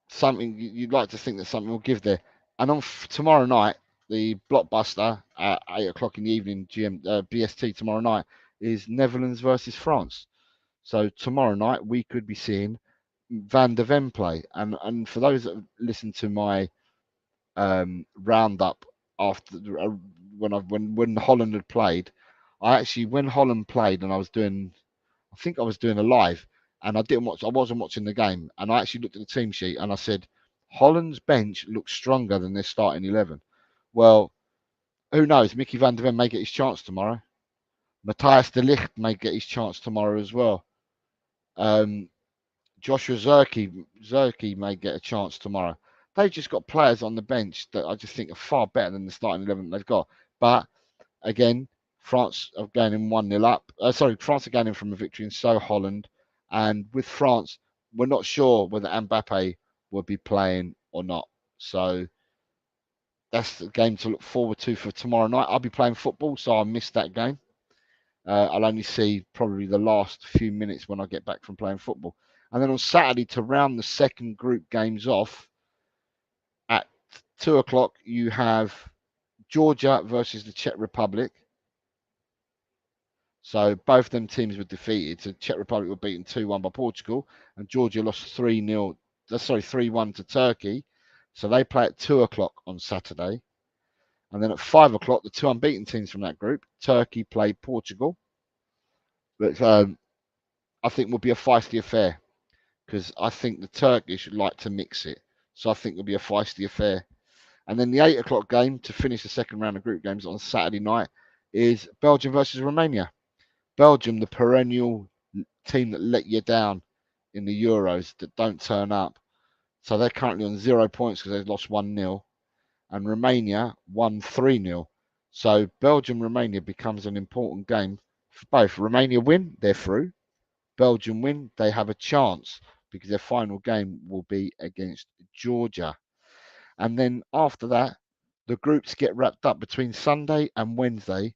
something you'd like to think that something will give there. And on tomorrow night, the blockbuster at 8:00 in the evening, BST tomorrow night, is Netherlands versus France. So tomorrow night we could be seeing Van der Ven play. And for those that listen to my roundup after when Holland had played, when Holland played and I think I was doing a live, and I wasn't watching the game, and I actually looked at the team sheet and I said, Holland's bench looks stronger than their starting 11. Well, who knows? Mickey van der Ven may get his chance tomorrow. Matthias de Ligt may get his chance tomorrow as well. Joshua Zirkzee may get a chance tomorrow. They've just got players on the bench that I just think are far better than the starting 11 they've got. But again, France are going in 1-0 up. France are gaining from a victory, and so Holland. And with France, we're not sure whether Mbappe will be playing or not. So that's the game to look forward to for tomorrow night. I'll be playing football, so I'll miss that game. I'll only see probably the last few minutes when I get back from playing football. And then on Saturday, to round the second group games off, at 2:00, you have Georgia versus the Czech Republic. So both them teams were defeated. So Czech Republic were beaten 2-1 by Portugal, and Georgia lost 3-1 to Turkey. So they play at 2:00 on Saturday. And then at 5:00, the two unbeaten teams from that group, Turkey play Portugal. But I think will be a feisty affair, because I think the Turkish like to mix it. So I think it'll be a feisty affair. And then the 8:00 game to finish the second round of group games on Saturday night is Belgium versus Romania. Belgium, the perennial team that let you down in the Euros, that don't turn up. So they're currently on 0 points because they've lost 1-0. And Romania won 3-0. So Belgium-Romania becomes an important game for both. Romania win, they're through. Belgium win, they have a chance because their final game will be against Georgia. And then after that, the groups get wrapped up between Sunday and Wednesday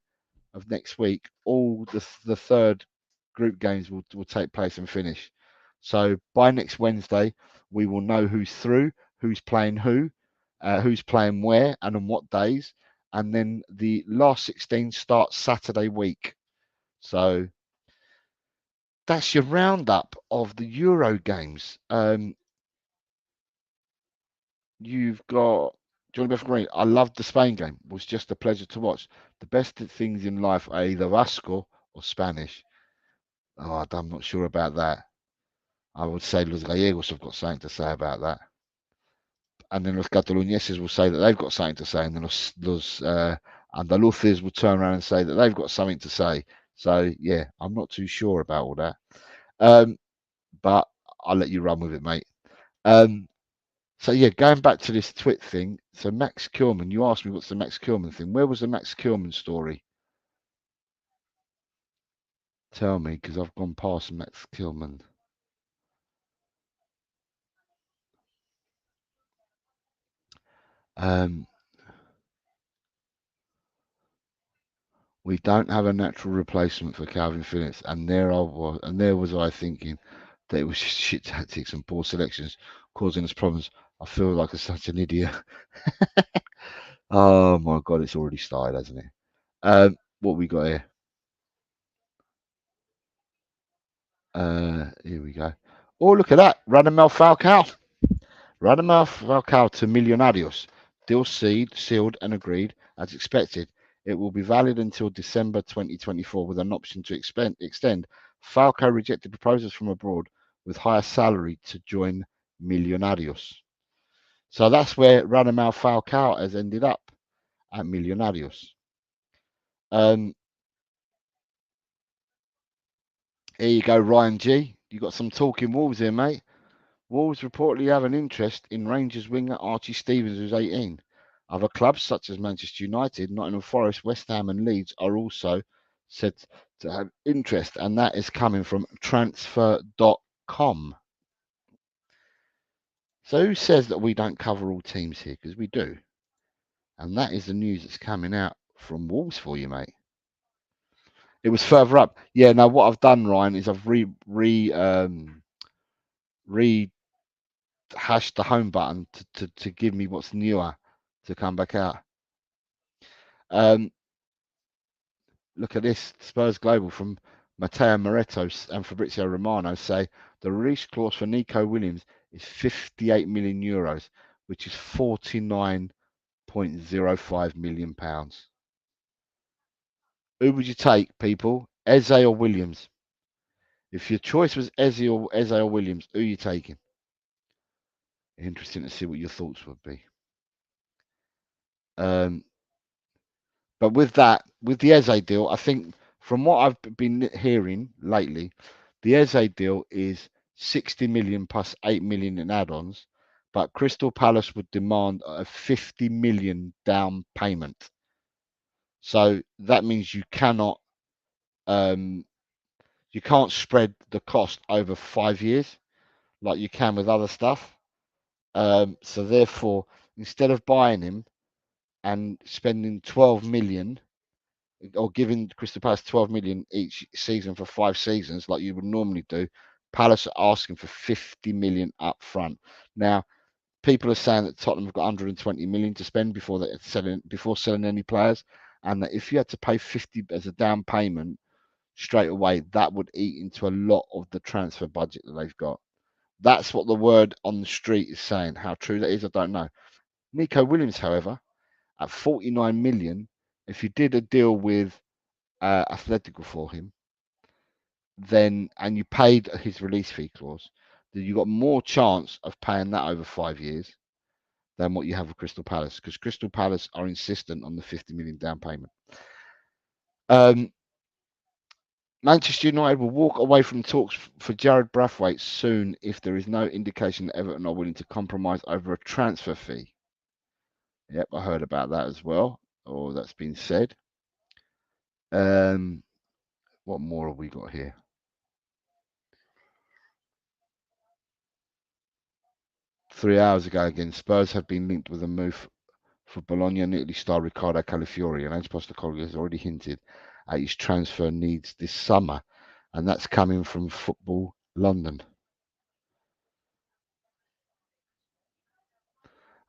of next week. All the third group games will take place and finish. So by next Wednesday, we will know who's through, who's playing who's playing where, and on what days. And then the last 16 start Saturday week. So that's your roundup of the Euro games. You've got Johnny Beth Green. I loved the Spain game. It was just a pleasure to watch. The best things in life are either Vasco or Spanish. Oh, I'm not sure about that. I would say Los Gallegos have got something to say about that. And then Los Cataluñeses will say that they've got something to say. And then Los Andaluces will turn around and say that they've got something to say. So, yeah, I'm not too sure about all that. But I'll let you run with it, mate. So, yeah, going back to this twit thing. So, Max Kilman, you asked me what's the Max Kilman thing. Where was the Max Kilman story? Tell me, because I've gone past Max Kilman. We don't have a natural replacement for Calvin Phillips, and there was I thinking that it was just shit tactics and poor selections causing us problems. I feel like such an idiot. Oh my god, it's already started, hasn't it? What we got here? Here we go. Oh, look at that. Radamel Falcao. Radamel Falcao to Millonarios. Deal sealed and agreed as expected. It will be valid until December 2024 with an option to extend. Falcao rejected proposals from abroad with higher salary to join Millonarios. So that's where Radamel Falcao has ended up at Millonarios. Here you go, Ryan G. You got some talking Wolves here, mate. Wolves reportedly have an interest in Rangers winger Archie Stevens, who's 18. Other clubs such as Manchester United, Nottingham Forest, West Ham, and Leeds are also said to have interest, and that is coming from transfer.com. So who says that we don't cover all teams here? Because we do. And that is the news that's coming out from Wolves for you, mate. It was further up. Yeah, now what I've done, Ryan, is I've rehashed the home button to give me what's newer to come back out. Look at this. Spurs Global from Matteo Moretto and Fabrizio Romano say the release clause for Nico Williams is 58 million euros, which is 49.05 million pounds. Who would you take, people? Eze or Williams? If your choice was Eze or Williams, who are you taking? Interesting to see what your thoughts would be. But with the Eze deal, I think from what I've been hearing lately, the Eze deal is 60 million plus 8 million in add-ons, but Crystal Palace would demand a 50 million down payment. So that means you can't spread the cost over 5 years like you can with other stuff. So therefore, instead of buying him and spending 12 million or giving Crystal Palace 12 million each season for 5 seasons, like you would normally do, Palace are asking for 50 million up front. Now, people are saying that Tottenham have got 120 million to spend before selling any players, and that if you had to pay 50 as a down payment straight away, that would eat into a lot of the transfer budget that they've got. That's what the word on the street is saying. How true that is, I don't know. Nico Williams, however, at 49 million, if you did a deal with Atletico for him, then and you paid his release fee clause, then you got more chance of paying that over 5 years than what you have with Crystal Palace, because Crystal Palace are insistent on the 50 million down payment. Manchester United will walk away from talks for Jared Braithwaite soon if there is no indication that Everton are willing to compromise over a transfer fee. Yep, I heard about that as well, or that's been said. What more have we got here? Three hours ago, again, Spurs have been linked with a move for Bologna and Italy star Riccardo Calafiori, and Ange Postecoglou has already hinted at his transfer needs this summer, and that's coming from Football London.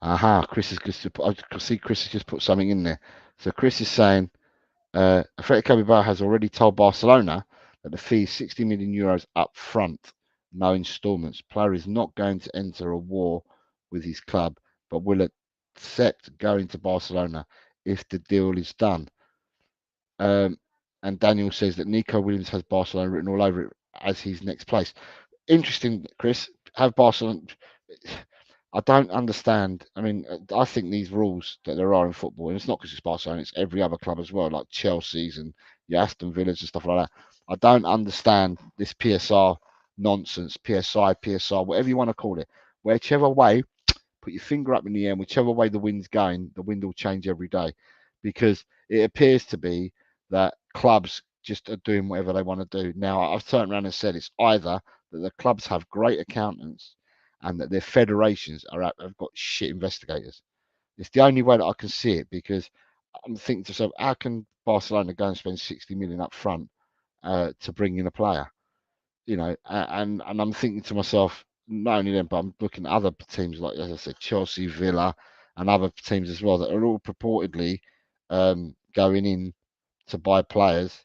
Aha, Chris has just put something in there. So Chris is saying, Atletico Bilbao has already told Barcelona that the fee is 60 million euros up front, no instalments. Player is not going to enter a war with his club, but will accept going to Barcelona if the deal is done. And Daniel says that Nico Williams has Barcelona written all over it as his next place. Interesting, Chris. Have Barcelona. I don't understand. I mean, I think these rules that there are in football, and it's not because it's Barcelona, it's every other club as well, like Chelsea's and your Aston Villas and stuff like that. I don't understand this PSR nonsense, PSR, whatever you want to call it. Whichever way, put your finger up in the air, and whichever way the wind's going, the wind will change every day. Because it appears to be that clubs just are doing whatever they want to do. Now, I've turned around and said it's either that the clubs have great accountants and that their federations have got shit investigators. It's the only way that I can see it, because I'm thinking to myself, how can Barcelona go and spend 60 million up front to bring in a player? And I'm thinking to myself, not only them, but I'm looking at other teams like, as I said, Chelsea, Villa, and other teams as well that are all purportedly going in to buy players.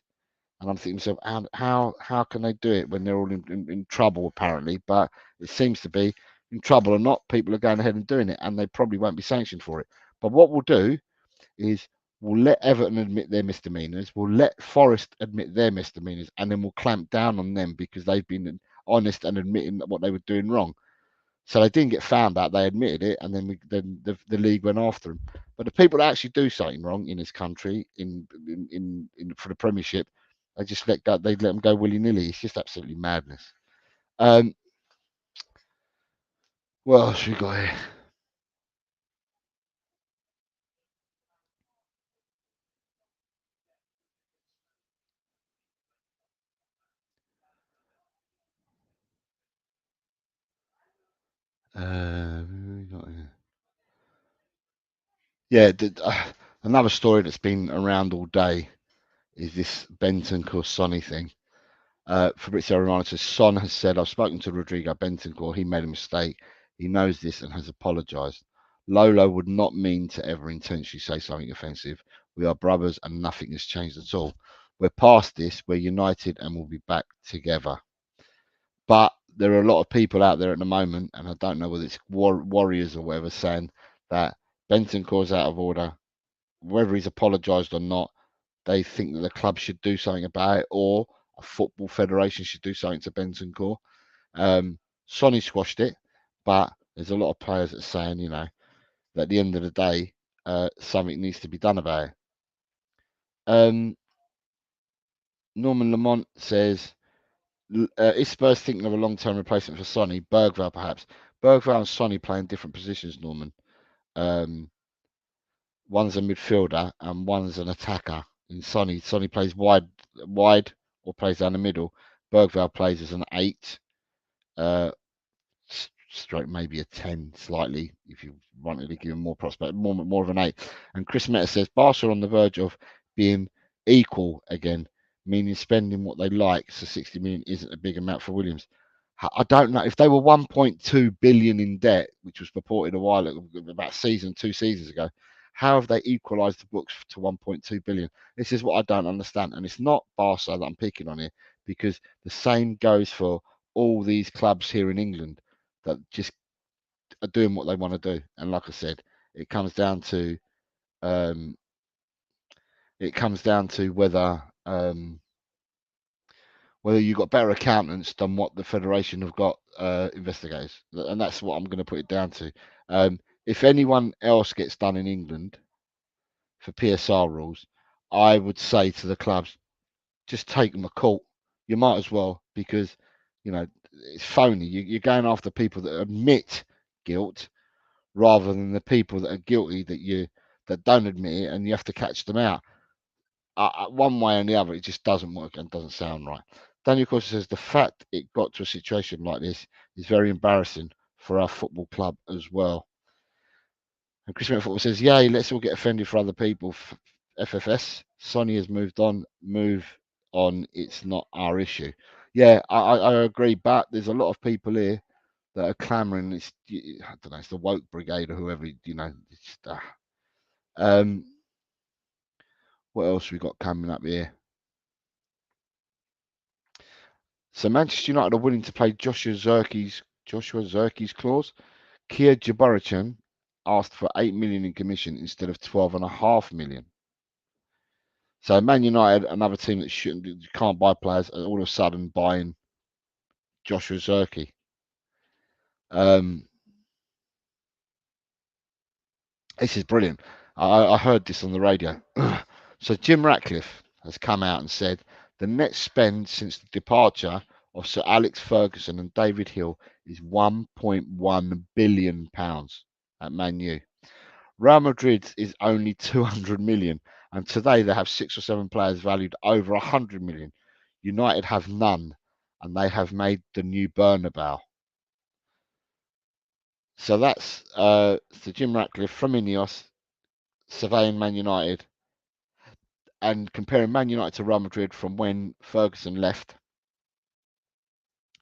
And I'm thinking to myself, how can they do it when they're all in trouble apparently? But it seems to be, in trouble or not, people are going ahead and doing it, and they probably won't be sanctioned for it. But what we'll do is we'll let Everton admit their misdemeanors, we'll let Forest admit their misdemeanors, and then we'll clamp down on them because they've been honest and admitting what they were doing wrong. So they didn't get found out; they admitted it, and then the league went after them. But the people that actually do something wrong in this country, for the Premiership, they just let them go willy nilly. It's just absolutely madness. Um, what else we got here? What we got here? Yeah, another story that's been around all day is this Bentancur Sonny thing. Fabrizio Romano says Son has said, I've spoken to Rodrigo Bentancur. He made a mistake. He knows this and has apologised. Lolo would not mean to ever intentionally say something offensive. We are brothers and nothing has changed at all. We're past this. We're united and we'll be back together. But there are a lot of people out there at the moment, and I don't know whether it's warriors or whatever, saying that Bentancur's out of order. Whether he's apologised or not, they think that the club should do something about it, or a football federation should do something to Bentancur. Sonny squashed it, but there's a lot of players that are saying, that at the end of the day, something needs to be done about it. Norman Lamont says, is Spurs thinking of a long-term replacement for Sonny? Bergvall, perhaps. Bergvall and Sonny play in different positions, Norman. One's a midfielder and one's an attacker. And Sonny plays wide or plays down the middle. Bergvall plays as an 8, uh, stroke maybe a 10 slightly, if you wanted to give him more prospect, more of an 8. And Chris Meta says Barca are on the verge of being equal again, meaning spending what they like, so 60 million isn't a big amount for Williams. I don't know if they were 1.2 billion in debt, which was purported a while ago, about 2 seasons ago. How have they equalised the books to 1.2 billion? This is what I don't understand, and it's not Barca that I'm picking on here, because the same goes for all these clubs here in England that just are doing what they want to do. And like I said, it comes down to um, whether you've got better accountants than what the federation have got investigators, and that's what I'm going to put it down to. If anyone else gets done in England for PSR rules, I would say to the clubs, just take them to court. You might as well, because it's phony. You're going after people that admit guilt rather than the people that are guilty that don't admit it, and you have to catch them out. One way and the other, it just doesn't work and doesn't sound right. Daniel Costa says the fact it got to a situation like this is very embarrassing for our football club as well. And Chris Football says, "Yay, let's all get offended for other people." FFS, Sonny has moved on. Move on. It's not our issue. Yeah, I agree, but there's a lot of people here that are clamouring. I don't know, it's the woke brigade or whoever. What else we got coming up here? So Manchester United are willing to pay Joshua Zirkzee clause. Kia Jabarachan asked for 8 million in commission instead of 12.5 million. So Man United, another team that can't buy players, are all of a sudden buying Joshua Zirkzee. This is brilliant. I heard this on the radio. So Jim Ratcliffe has come out and said the net spend since the departure of Sir Alex Ferguson and David Hill is £1.1 billion at Man U. Real Madrid is only 200 million, and today they have 6 or 7 players valued over 100 million. United have none, and they have made the new Bernabeu. So that's so Jim Ratcliffe from Ineos surveying Man United and comparing Man United to Real Madrid from when Ferguson left,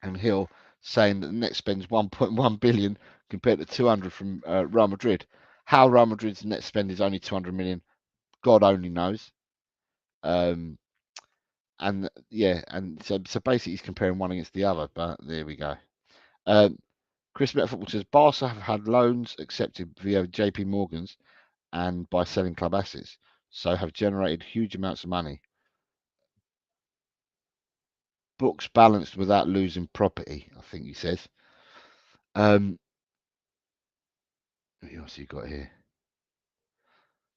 and Hill saying that the net spends 1.1 billion compared to 200 from Real Madrid. How Real Madrid's net spend is only 200 million, God only knows. And yeah, and so basically he's comparing one against the other. But there we go. Chris Better Football says Barca have had loans accepted via JP Morgan's and by selling club assets, so have generated huge amounts of money. Books balanced without losing property, I think he says. What else you got here?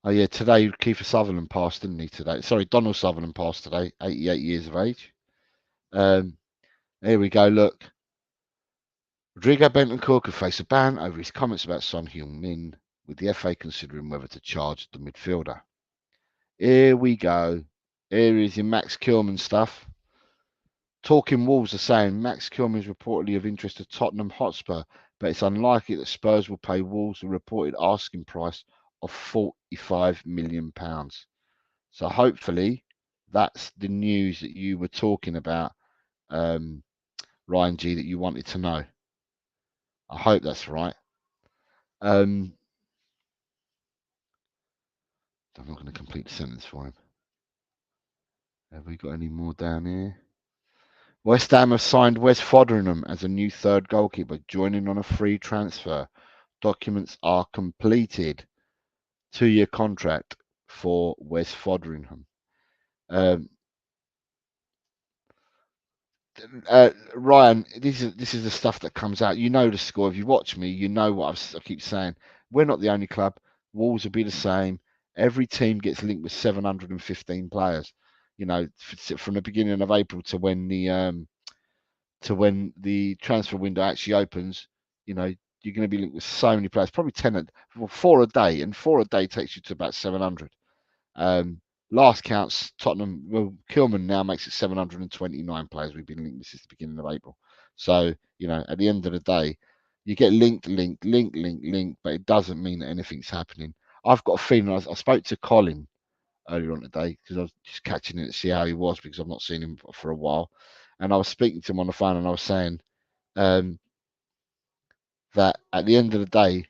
Oh yeah, today Kiefer Sutherland passed, didn't he? Today, sorry, Donald Sutherland passed today, 88 years of age. Here we go. Look, Rodrigo Bentancur could face a ban over his comments about Son Heung-min, with the FA considering whether to charge the midfielder. Here we go. Here is your Max Kilman stuff. Talking Wolves are saying Max Kilman is reportedly of interest to Tottenham Hotspur, but it's unlikely that Spurs will pay Wolves a reported asking price of £45 million. So hopefully that's the news that you were talking about, Ryan G, that you wanted to know. I hope that's right. I'm not going to complete the sentence for him. Have we got any more down here? West Ham have signed Wes Foderingham as a new third goalkeeper, joining on a free transfer. Documents are completed. 2-year contract for Wes Foderingham. Ryan, this is the stuff that comes out. You know the score. If you watch me, you know what I keep saying. We're not the only club. Wolves will be the same. Every team gets linked with 715 players. You know, from the beginning of April to when the transfer window actually opens. You know, you're going to be linked with so many players. Probably 4 a day, and 4 a day takes you to about 700. Last counts, Tottenham, well, Kilman now makes it 729 players we've been linked with since the beginning of April. So, you know, at the end of the day, you get linked, but it doesn't mean that anything's happening. I've got a feeling, I spoke to Colin earlier on today because I was just catching it to see how he was because I've not seen him for a while. And I was speaking to him on the phone and I was saying that at the end of the day,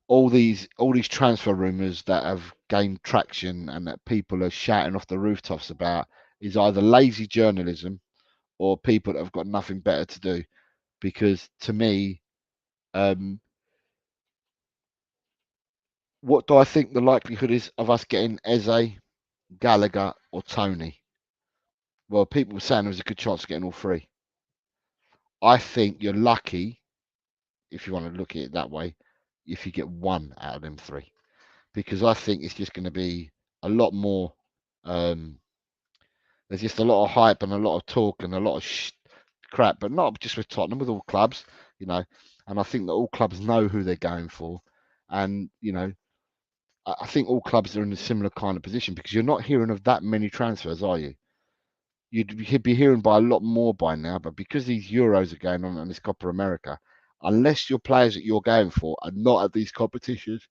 all these transfer rumours that have gained traction and that people are shouting off the rooftops about is either lazy journalism or people that have got nothing better to do. Because to me, what do I think the likelihood is of us getting Eze, Gallagher, or Tony? Well, people were saying there's a good chance of getting all three. I think you're lucky, if you want to look at it that way, if you get one out of them three. Because I think it's just going to be a lot more. There's just a lot of hype and a lot of talk and a lot of crap, but not just with Tottenham, with all clubs, you know. And I think that all clubs know who they're going for, and you know, I think all clubs are in a similar kind of position because you're not hearing of that many transfers, are you? You'd be hearing by a lot more by now, but because these Euros are going on and this Copa America, unless your players that you're going for are not at these competitions,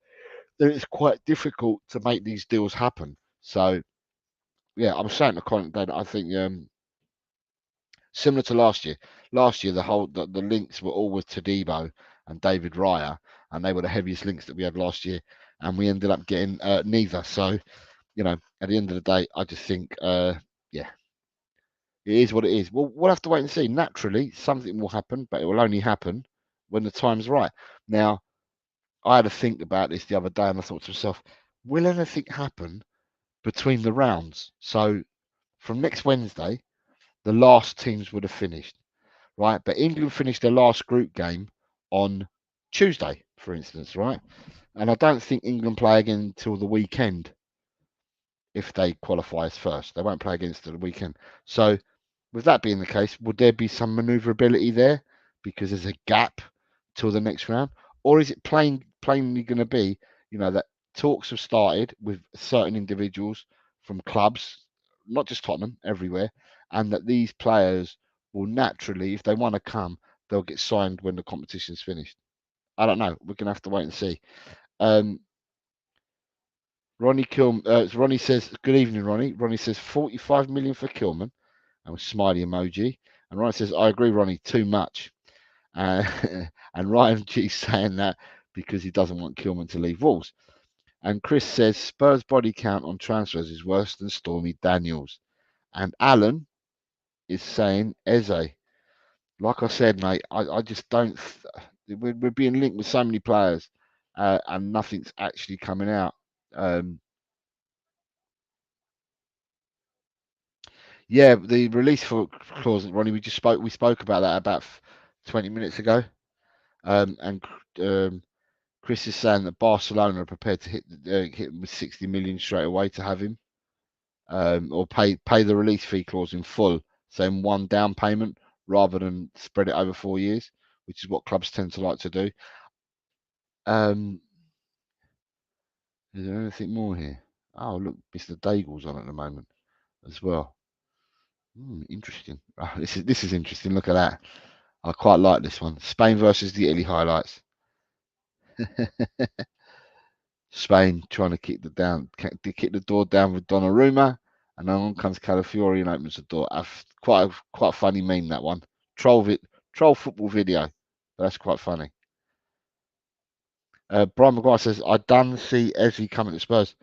then it's quite difficult to make these deals happen. So yeah, I'm saying to Colin that I think similar to last year. Last year, the links were all with Todibo and David Raya, and they were the heaviest links that we had last year, and we ended up getting neither. So, you know, at the end of the day, I just think, yeah, it is what it is. Well, we'll have to wait and see. Naturally, something will happen, but it will only happen when the time's right. Now, I had to think about this the other day, and I thought to myself, will anything happen between the rounds? So, from next Wednesday, the last teams would have finished. Right? But England finished their last group game on Tuesday, for instance, right? And I don't think England play again until the weekend if they qualify as first. They won't play against the weekend. So, with that being the case, would there be some manoeuvrability there because there's a gap till the next round, or is it plainly going to be, you know, that talks have started with certain individuals from clubs, not just Tottenham, everywhere, and that these players will naturally, if they want to come, they'll get signed when the competition's finished. I don't know. We're gonna have to wait and see. Ronnie says, "Good evening, Ronnie." Ronnie says 45 million for Kilman, and with smiley emoji. And Ronnie says, "I agree, Ronnie. Too much." Uh, and Ryan G saying that because he doesn't want Kilman to leave Wolves. And Chris says Spurs body count on transfers is worse than Stormy Daniels. And Alan is saying Eze. Like I said, mate, I just don't. We're being linked with so many players, and nothing's actually coming out. Yeah, the release for clause, Ronnie. We spoke about that about 20 minutes ago. And Chris is saying that Barcelona are prepared to hit him with 60 million straight away to have him, or pay the release fee clause in full, so in one down payment rather than spread it over 4 years, which is what clubs tend to like to do. Is there anything more here? Oh, look, Mr. Daigle's on at the moment as well. Interesting. Oh, this is interesting. Look at that. I quite like this one. Spain versus the Italy highlights. Spain trying to kick the door down with Donnarumma, and then on comes Calafiori and opens the door. Quite a funny meme, that one. Troll football video. But that's quite funny. Brian Maguire says, "I done see Eze coming to Spurs."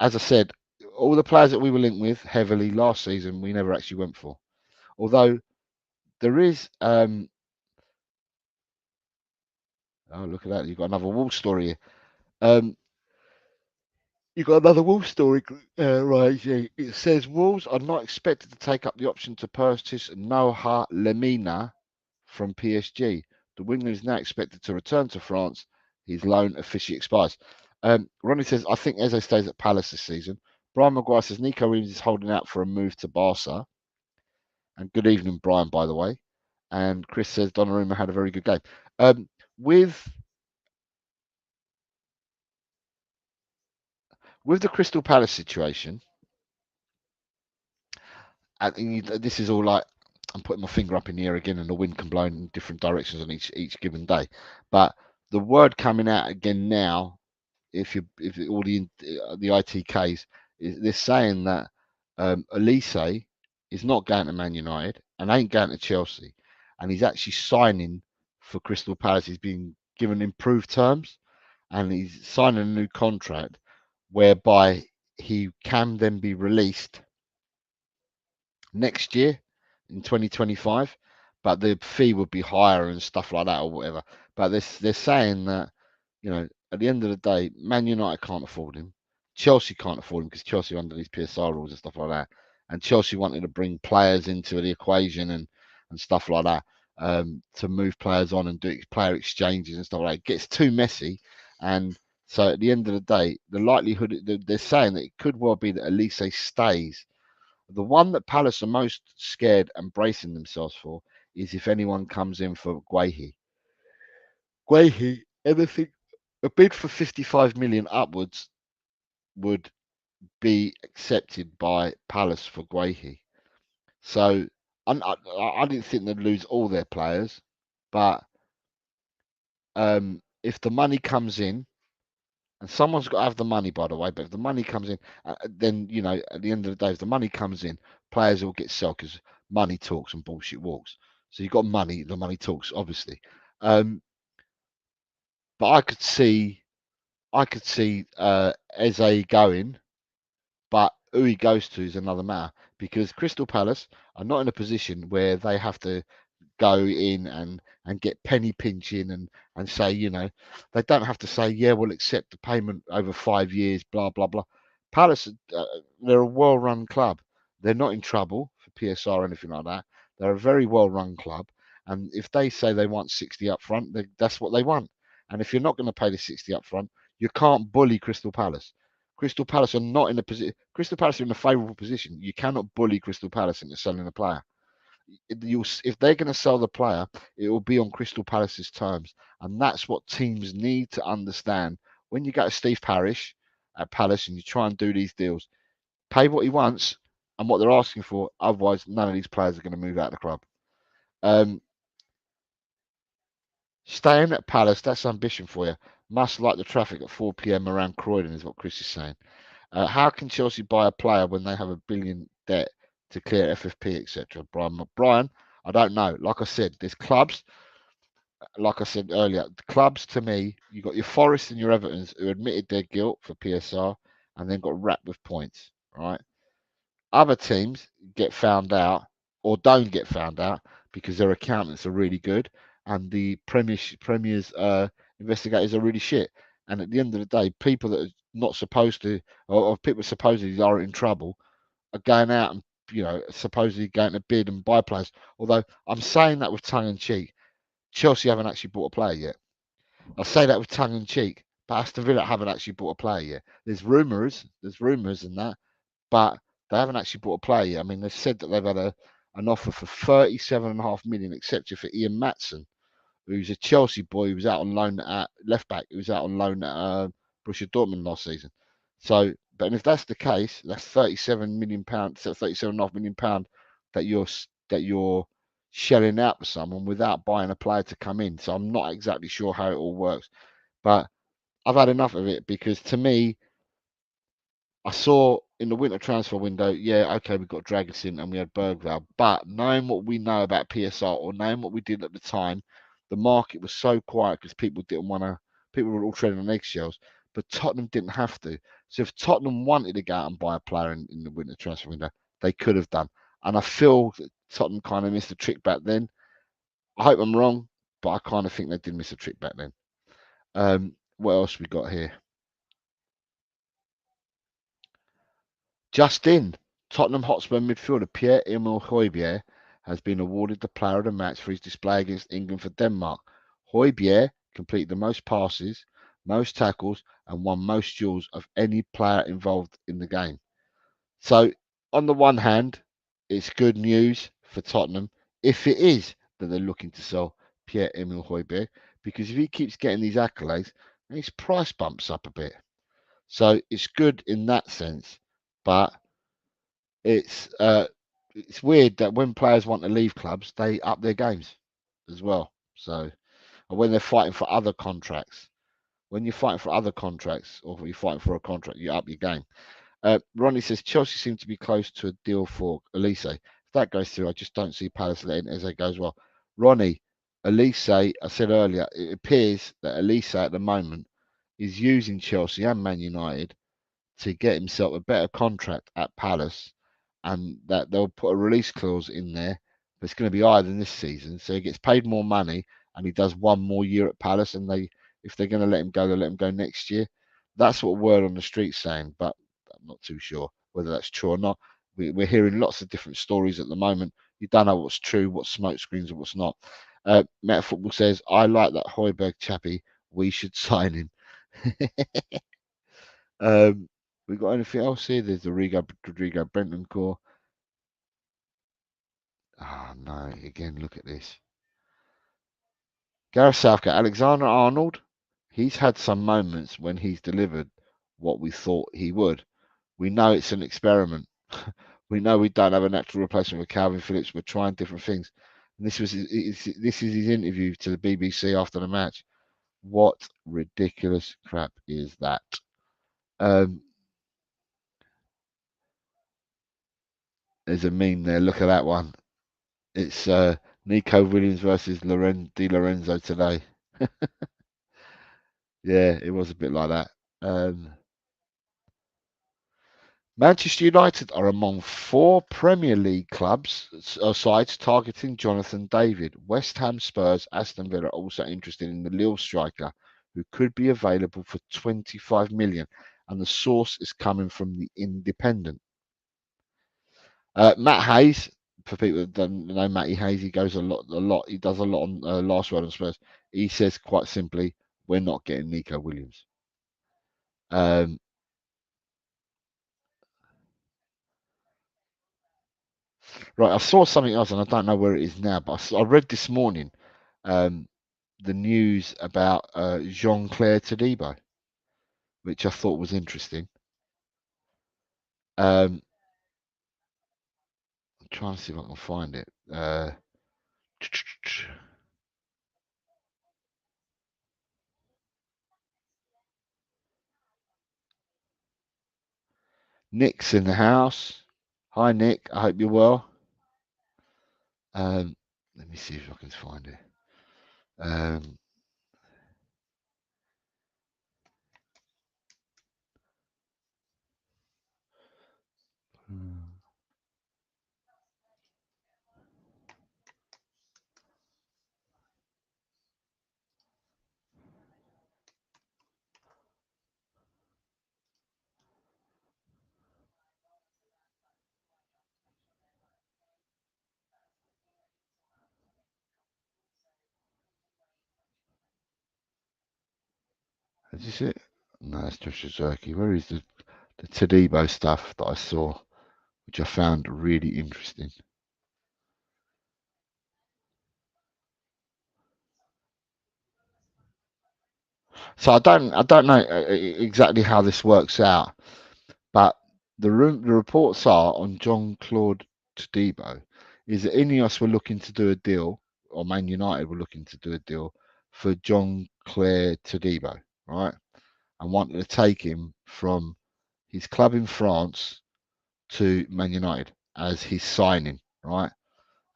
As I said, all the players that we were linked with heavily last season, we never actually went for. Although there is, oh, look at that! You've got another Wolves story here. You got another Wolves story, right? Yeah. It says Wolves are not expected to take up the option to purchase Noah Lemina from PSG. The winger is now expected to return to France. His loan officially expires. Ronnie says, "I think Eze stays at Palace this season." Brian Maguire says Nico Williams is holding out for a move to Barca. And good evening, Brian, by the way. And Chris says Donnarumma had a very good game. With the Crystal Palace situation, I think this is all like I'm putting my finger up in the air again, and the wind can blow in different directions on each given day. But the word coming out again now, if all the ITKs, they're saying that Elise is not going to Man United and ain't going to Chelsea, and he's actually signing for Crystal Palace. He's been given improved terms, and he's signing a new contract whereby he can then be released next year in 2025, but the fee would be higher and stuff like that or whatever. But they're saying that, at the end of the day, Man United can't afford him. Chelsea can't afford him because Chelsea are under these PSR rules and stuff like that. And Chelsea wanted to bring players into the equation and stuff like that, to move players on and do player exchanges and stuff like that. It gets too messy. And so at the end of the day, the likelihood, they're saying that it could well be that Elise stays. The one that Palace are most scared and bracing themselves for is if anyone comes in for Guehi. Anything, a bid for 55 million upwards would be accepted by Palace for Guehi. So I didn't think they'd lose all their players, but if the money comes in, and someone's got to have the money, by the way. But if the money comes in, then at the end of the day, if the money comes in, players will get sold because money talks and bullshit walks. So you've got money, the money talks, obviously. But I could see Eze going, but who he goes to is another matter because Crystal Palace are not in a position where they have to go in and get penny pinching and say, they don't have to say, yeah, we'll accept the payment over 5 years, blah, blah, blah. Palace, they're a well run club. They're not in trouble for PSR or anything like that. They're a very well run club. And if they say they want 60 up front, that's what they want. And if you're not going to pay the 60 up front, you can't bully Crystal Palace. Crystal Palace are not in a position. Crystal Palace are in a favourable position. You cannot bully Crystal Palace into selling a player. If they're going to sell the player, it will be on Crystal Palace's terms, and that's what teams need to understand. When you go to Steve Parish at Palace and you try and do these deals, pay what he wants and what they're asking for. Otherwise, none of these players are going to move out of the club. Um, Staying at Palace, that's ambition for you. Must like the traffic at 4 p.m. around Croydon, is what Chris is saying. How can Chelsea buy a player when they have a billion debt to clear FFP, etc.? Brian, I don't know. Like I said, there's clubs. Like I said earlier, the clubs to me, you got your Forest and your Evertons who admitted their guilt for PSR and then got wrapped with points. Right? Other teams get found out or don't get found out because their accountants are really good and the Premier's investigators are really shit. And at the end of the day, people that are not supposed to, or people supposedly are in trouble, are going out and supposedly going to bid and buy players. Although I'm saying that with tongue in cheek, Chelsea haven't actually bought a player yet. I say that with tongue in cheek, but Aston Villa haven't actually bought a player yet. There's rumours and that, but they haven't actually bought a player yet. I mean, they've said that they've had an offer for 37.5 million accepted for Ian Matson, who's a Chelsea boy who was out on loan at left back, who was out on loan at Borussia Dortmund last season. So, but if that's the case, that's 37 million pounds, 37.5 million pound that you're shelling out for someone without buying a player to come in. So I'm not exactly sure how it all works, but I've had enough of it because to me, I saw in the winter transfer window, yeah, okay, we got Dragusin and we had Bergvall, but knowing what we know about PSR or knowing what we did at the time, the market was so quiet because people didn't want to, people were all treading on eggshells, but Tottenham didn't have to. So if Tottenham wanted to go out and buy a player in the winter transfer window, they could have done. And I feel that Tottenham kind of missed a trick back then. I hope I'm wrong, but I kind of think they did miss a trick back then. What else we got here? Just in, Tottenham Hotspur midfielder Pierre-Emile Højbjerg has been awarded the Player of the Match for his display against England for Denmark. Højbjerg completed the most passes, most tackles, and won most duels of any player involved in the game. So, on the one hand, it's good news for Tottenham if it is that they're looking to sell Pierre-Emile Højbjerg, because if he keeps getting these accolades, his price bumps up a bit. So, it's good in that sense, but it's it's weird that when players want to leave clubs, they up their games as well. So when they're fighting for other contracts, when you're fighting for other contracts, or when you're fighting for a contract, you up your game. Ronnie says Chelsea seem to be close to a deal for Elise. If that goes through, I just don't see Palace letting Eze go as well. Ronnie, Elise, I said earlier, it appears that Elise at the moment is using Chelsea and Man United to get himself a better contract at Palace, and that they'll put a release clause in there that's going to be higher than this season, so he gets paid more money and he does one more year at Palace. And if they're going to let him go, they'll let him go next year. That's what word on the street's saying, but I'm not too sure whether that's true or not. We're hearing lots of different stories at the moment. You don't know what's true, what's smoke screens, and what's not. Meta Football says, I like that Højbjerg chappie. We should sign him. We got anything else here? There's the Rodrigo Brenton core. Oh no, again, look at this. Gareth Southgate, Alexander Arnold, he's had some moments when he's delivered what we thought he would. We know it's an experiment. We know we don't have a natural replacement for Calvin Phillips. We're trying different things. And this is his interview to the BBC after the match. What ridiculous crap is that? Um, there's a meme there. Look at that one. It's Nico Williams versus Di Lorenzo today. Yeah, it was a bit like that. Manchester United are among 4 Premier League clubs sides targeting Jonathan David. West Ham, Spurs, Aston Villa are also interested in the Lille striker, who could be available for 25 million. And the source is coming from the Independent. Matt Hayes, for people that don't know Matty Hayes, he goes a lot. He does a lot on Last Word on Spurs. He says quite simply, "We're not getting Nico Williams." Um, right, I saw something else, and I don't know where it is now, but I read this morning um, the news about Jean-Claire Todibo, which I thought was interesting. I'm trying to see if I can find it. Nick's in the house. Hi, Nick. I hope you're well. Let me see if I can find it. Is this it? No, that's Joshua Zerke. Where is the Tadibo stuff that I saw, which I found really interesting? So I don't know exactly how this works out, but the reports are on Jean-Claude Todibo is that Ineos were looking to do a deal, or Man United were looking to do a deal for Jean-Claude Todibo, right? And wanted to take him from his club in France to Man United as his signing, right?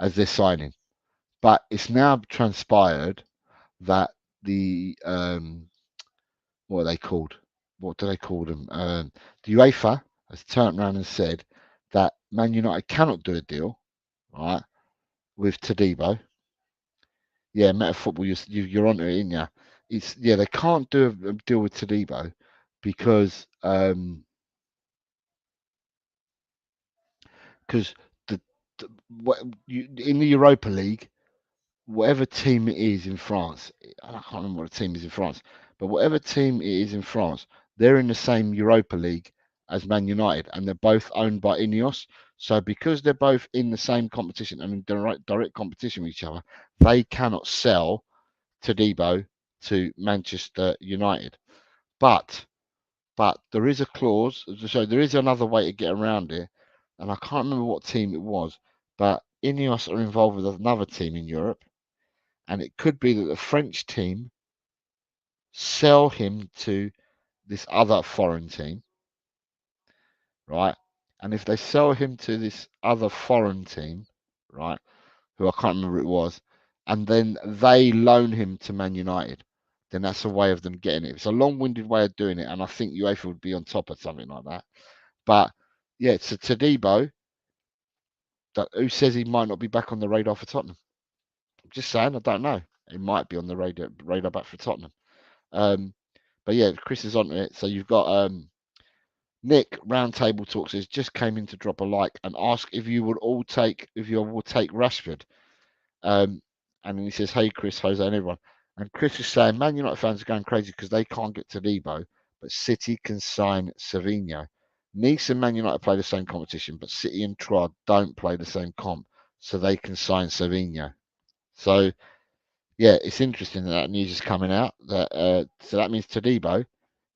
As their signing. But it's now transpired that the what are they called? What do they call them? The UEFA has turned around and said that Man United cannot do a deal, right, with Todibo. Yeah, Meta Football, you're onto it, in ya. It's they can't do a deal with Todibo because because the, in the Europa League, whatever team it is in France, I can't remember what the team is in France, but whatever team it is in France, they're in the same Europa League as Man United, and they're both owned by Ineos. So because they're both in the same competition and in direct competition with each other, they cannot sell Todibo to Manchester United. But there is a clause, so there is another way to get around it, and I can't remember what team it was, but Ineos are involved with another team in Europe, and it could be that the French team sell him to this other foreign team, right? And if they sell him to this other foreign team, right, who I can't remember who it was, and then they loan him to Man United, then that's a way of them getting it. It's a long-winded way of doing it, and I think UEFA would be on top of something like that. But yeah, it's a Todibo. Who says he might not be back on the radar for Tottenham? I'm just saying, I don't know. He might be on the radar back for Tottenham. But yeah, Chris is onto it. So you've got Nick Roundtable Talk says just came in to drop a like and ask if you will take Rashford. And then he says, "Hey Chris, Jose, and everyone." And Chris is saying, "Man United fans are going crazy because they can't get to Debo, but City can sign Savinho. Nice and Man United play the same competition, but City and Trod don't play the same comp, so they can sign Savinho." So yeah, it's interesting that news is coming out. So that means Todibo,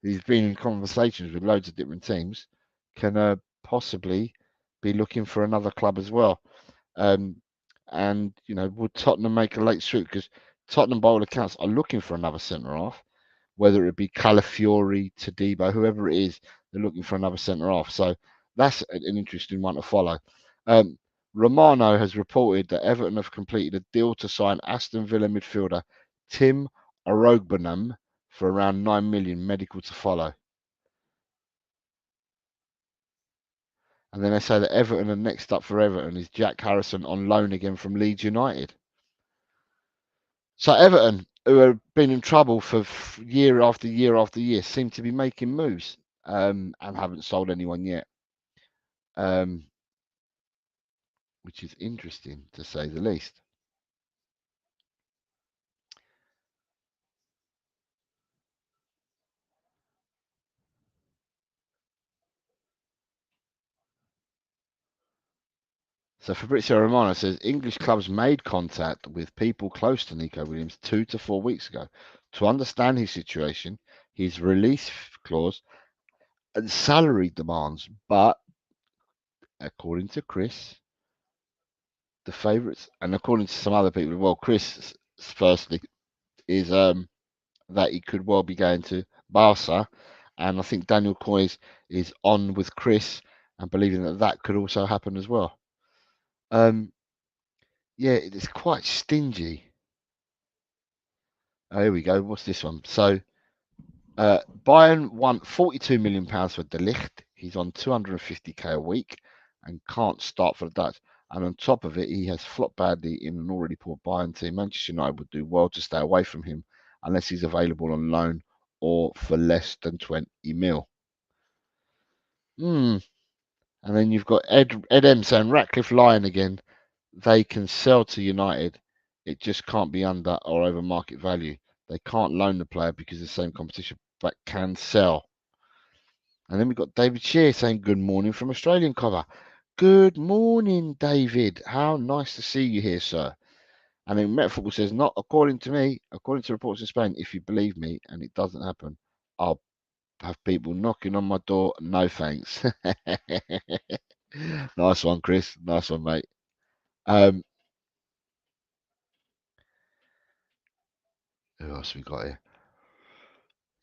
who's been in conversations with loads of different teams, can possibly be looking for another club as well. And would Tottenham make a late swoop? Because Tottenham, by all accounts, are looking for another centre half, whether it be Calafiori, Todibo, whoever it is, they're looking for another centre half. So that's an interesting one to follow. Romano has reported that Everton have completed a deal to sign Aston Villa midfielder Tim Arogbenam for around 9 million, medical to follow. And then they say that Everton are next up for Everton is Jack Harrison on loan again from Leeds United. So Everton, who have been in trouble for year after year after year, seem to be making moves and haven't sold anyone yet, which is interesting to say the least. So Fabrizio Romano says English clubs made contact with people close to Nico Williams 2 to 4 weeks ago to understand his situation, his release clause, and salary demands. But according to Chris, the favourites, and according to some other people, well, Chris firstly is that he could well be going to Barca, and I think Daniel Coyes is on with Chris and believing that that could also happen as well. Yeah, it's quite stingy. Oh, here we go. What's this one? So Bayern won £42 million for De Ligt. He's on 250k a week and can't start for the Dutch. And on top of it, he has flopped badly in an already poor Bayern team. Manchester United would do well to stay away from him unless he's available on loan or for less than 20 mil. And then you've got Ed M saying Ratcliffe lying again. They can sell to United. It just can't be under or over market value. They can't loan the player because of the same competition, but can sell. And then we've got David Shear saying good morning from Australian cover. Good morning, David. How nice to see you here, sir. And then Met Football says, not according to me, according to reports in Spain, if you believe me and it doesn't happen, I'll have people knocking on my door. No thanks. Nice one, Chris. Nice one, mate. Who else we got here?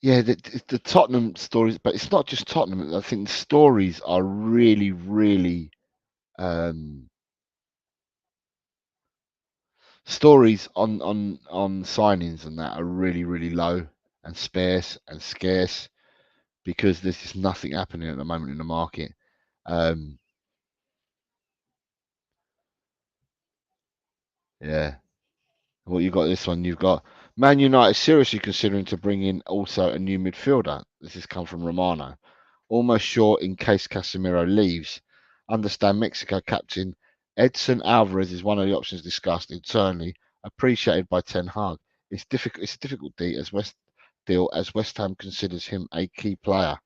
Yeah, the Tottenham stories, but it's not just Tottenham. I think the stories are really, really stories on signings and that are really, really low and scarce because there's just nothing happening at the moment in the market. Yeah. Well, you've got this one. You've got Man United seriously considering to bring in also a new midfielder. This has come from Romano. Almost sure in case Casemiro leaves. Understand Mexico captain Edson Alvarez is one of the options discussed internally, appreciated by Ten Hag. It's difficult. It's a difficult deal as West Ham considers him a key player.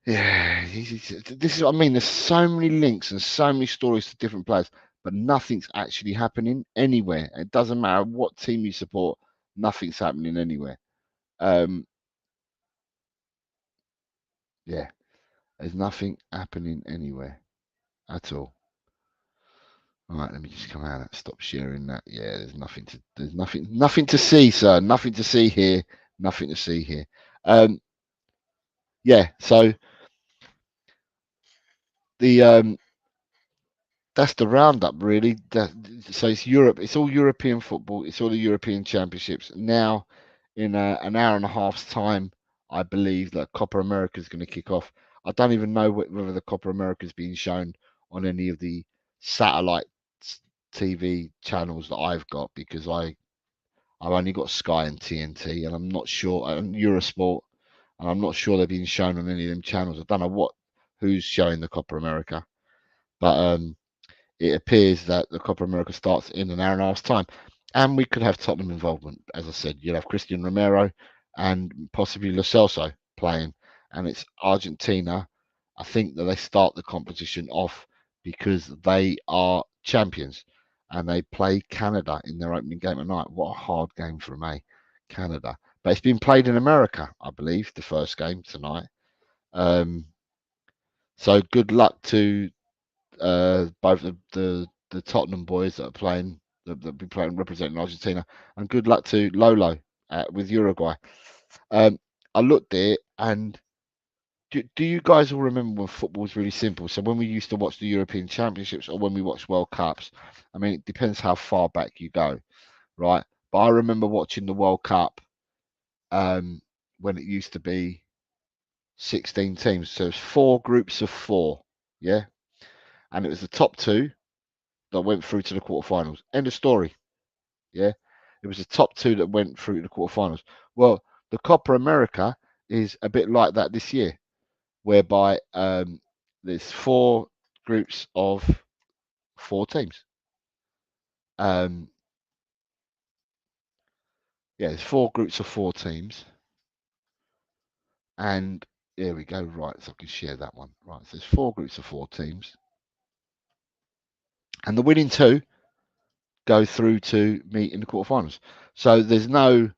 Yeah, this is what I mean. There's so many links and so many stories to different players, but nothing's actually happening anywhere. It doesn't matter what team you support, nothing's happening anywhere. Yeah, there's nothing happening anywhere at all. All right, let me just come out and stop sharing that. Yeah, there's nothing to see, sir. Nothing to see here. Nothing to see here. Yeah, so the that's the roundup, really. So it's Europe. It's all European football. It's all the European Championships. Now, in an hour and a half's time, I believe that Copa America is going to kick off. I don't even know whether the Copa America is being shown on any of the satellite TV channels that I've got because I've only got Sky and TNT, and I'm not sure, and Eurosport, and I'm not sure they're being shown on any of them channels. I don't know who's showing the Copa America, but it appears that the Copa America starts in an hour and a half's time. And we could have Tottenham involvement. As I said, you'll have Christian Romero and possibly Lo Celso playing. And it's Argentina. I think that they start the competition off because they are champions and they play Canada in their opening game tonight. What a hard game for me, Canada. But it's been played in America, I believe, the first game tonight. So good luck to both the Tottenham boys that are playing that be playing representing Argentina, and good luck to Lolo with Uruguay. I looked at it, and do you guys all remember when football was really simple? So when we used to watch the European Championships or when we watched World Cups, I mean, it depends how far back you go, right? But I remember watching the World Cup when it used to be 16 teams, so it's 4 groups of 4, yeah, and it was the top 2 that went through to the quarterfinals. End of story. Yeah, it was the top 2 that went through to the quarterfinals. Well, the Copa America is a bit like that this year, whereby there's 4 groups of 4 teams. Yeah, there's 4 groups of 4 teams, and there we go. Right, so I can share that one. Right, so there's 4 groups of 4 teams, and the winning 2 go through to meet in the quarterfinals. So there's no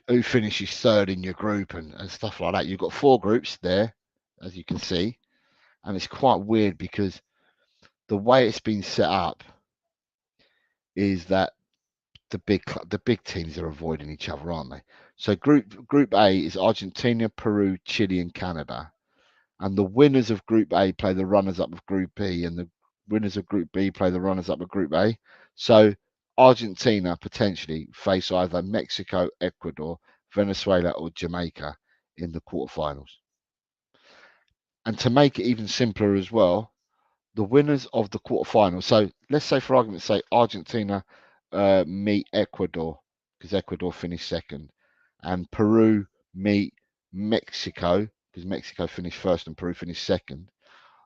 who finishes third in your group and stuff like that. You've got 4 groups there, as you can see, and it's quite weird because the way it's been set up is that the big teams are avoiding each other, aren't they? So Group A is Argentina, Peru, Chile, and Canada. And the winners of Group A play the runners-up of Group B, and the winners of Group B play the runners-up of Group A. So Argentina potentially face either Mexico, Ecuador, Venezuela, or Jamaica in the quarterfinals. And to make it even simpler as well, the winners of the quarterfinals. So let's say, for argument's sake, Argentina meet Ecuador because Ecuador finished second, and Peru meet Mexico because Mexico finished first and Peru finished second.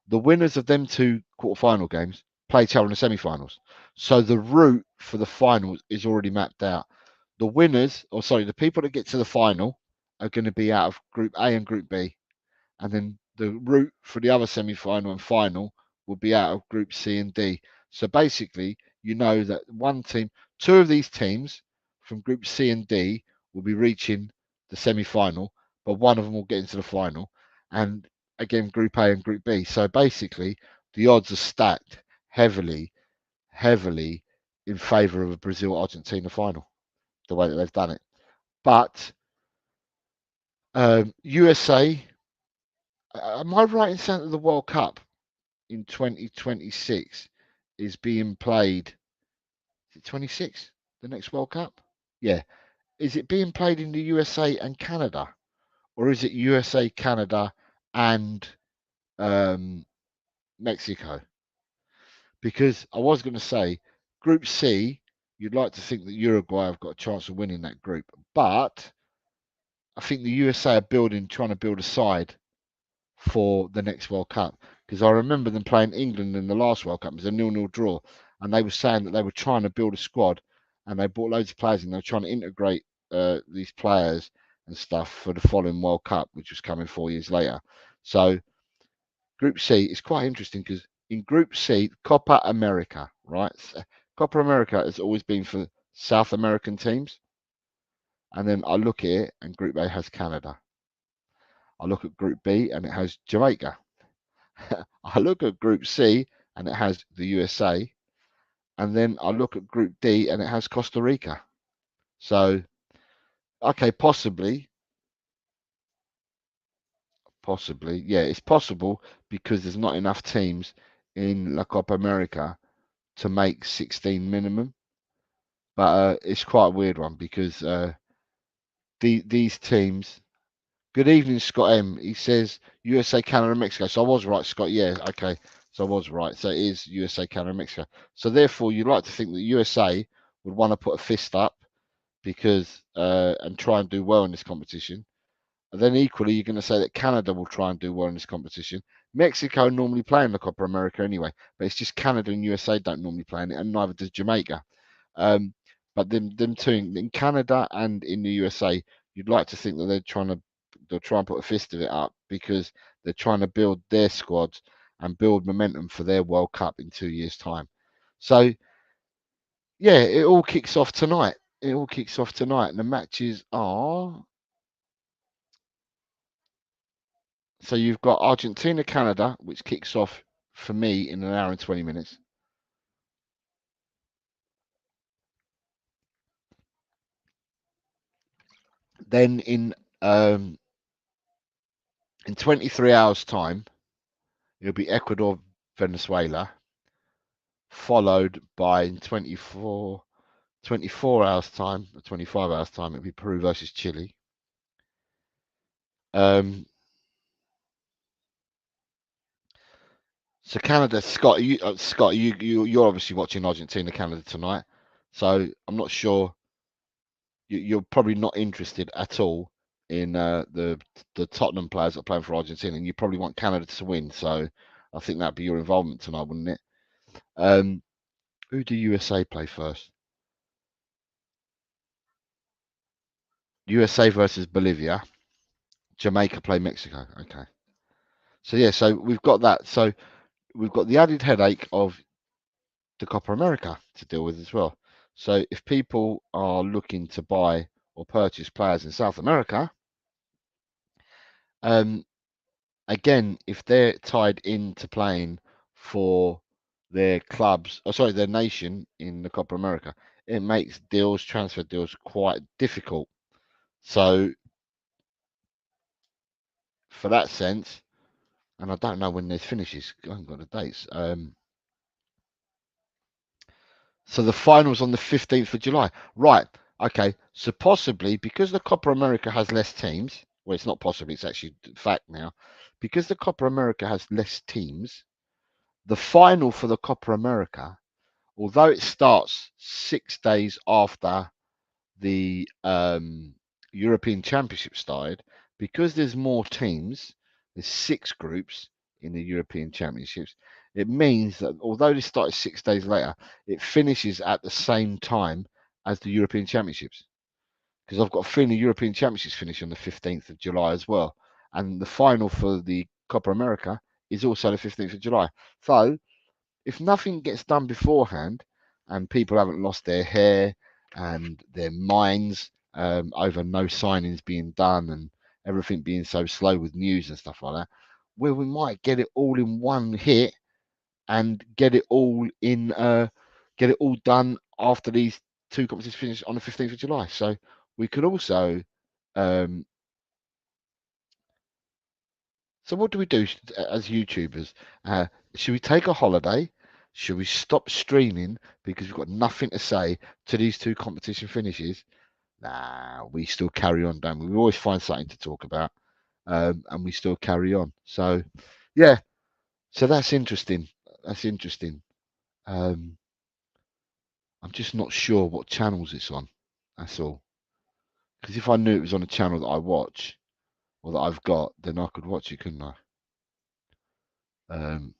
The winners of them two quarterfinal games play each other in the semi-finals. So the route for the finals is already mapped out. The winners, or sorry, the people that get to the final are going to be out of Group A and Group B, and then the route for the other semi-final and final will be out of Group C and D. So basically, you know that two of these teams from Group C and D will be reaching the semi-final, but one of them will get into the final. And again, Group A and Group B. So basically, the odds are stacked heavily in favour of a Brazil-Argentina final, the way that they've done it. But USA, am I right in saying that the World Cup in 2026 is being played? Is it 26? The next World Cup? Yeah. Is it being played in the USA and Canada, or is it USA, Canada, and Mexico? Because I was going to say, Group C, you'd like to think that Uruguay have got a chance of winning that group, but I think the USA are trying to build a side for the next World Cup, because I remember them playing England in the last World Cup. It was a 0-0 draw, and they were saying that they were trying to build a squad, and they brought loads of players in. They were trying to integrate these players and stuff for the following World Cup, which was coming 4 years later. So Group C is quite interesting because in Group C, Copa America, right? Copa America has always been for South American teams, and then I look at it, and Group A has Canada. I look at Group B, and it has Jamaica. I look at Group C and it has the USA, and then I look at Group D and it has Costa Rica. So, okay, possibly, yeah, it's possible because there's not enough teams in La Copa America to make 16 minimum. But it's quite a weird one because these teams. Good evening, Scott M. He says USA, Canada, and Mexico. So I was right, Scott. Yeah, okay. So I was right. So it is USA, Canada, and Mexico. So therefore, you'd like to think that USA would want to put a fist up because and try and do well in this competition. And then equally, you're going to say that Canada will try and do well in this competition. Mexico normally play in the Copa America anyway, but it's just Canada and USA don't normally play in it, and neither does Jamaica. But them two in Canada and in the USA, you'd like to think that they'll try and put a fist of it up because they're trying to build their squads and build momentum for their World Cup in 2 years' time. So yeah, it all kicks off tonight. It all kicks off tonight, and the matches are. So you've got Argentina, Canada, which kicks off for me in an hour and 20 minutes. Then in 23 hours' time, it'll be Ecuador, Venezuela, followed by in 24 hours' time, 25 hours' time, it'll be Peru versus Chile. So Canada, Scott, you're obviously watching Argentina, Canada tonight. So I'm not sure you're probably not interested at all in the Tottenham players that are playing for Argentina, and you probably want Canada to win. So I think that'd be your involvement tonight, wouldn't it? Who do USA play first? USA versus Bolivia. Jamaica play Mexico. Okay. So yeah, so we've got that. So we've got the added headache of the Copa America to deal with as well. So if people are looking to buy or purchase players in South America, again, if they're tied into playing for their clubs, or sorry, their nation in the Copa America, it makes transfer deals quite difficult. So for that sense, and I don't know when this finishes. I haven't got the dates. So the final's on the 15th of July. Right. Okay. So possibly because the Copa America has less teams, well, it's not possibly, it's actually fact now. Because the Copa America has less teams, the final for the Copa America, although it starts 6 days after the European Championship started, because there's more teams, there's 6 groups in the European Championships. It means that although this started 6 days later, it finishes at the same time as the European Championships. Because I've got a feeling the European Championships finish on the 15th of July as well. And the final for the Copa America is also the 15th of July. So if nothing gets done beforehand and people haven't lost their hair and their minds over no signings being done and everything being so slow with news and stuff like that, well, we might get it all in one hit and get it all done after these 2 competitions finish on the 15th of July. So we could also um, so what do we do as YouTubers? Should we take a holiday? Should we stop streaming because we've got nothing to say to these 2 competition finishes? Nah, we still carry on, don't we? We always find something to talk about, and we still carry on. So, yeah, so that's interesting. That's interesting. Um, I'm just not sure what channels it's on. That's all. Because if I knew it was on a channel that I watch or that I've got, then I could watch it, couldn't I? Um,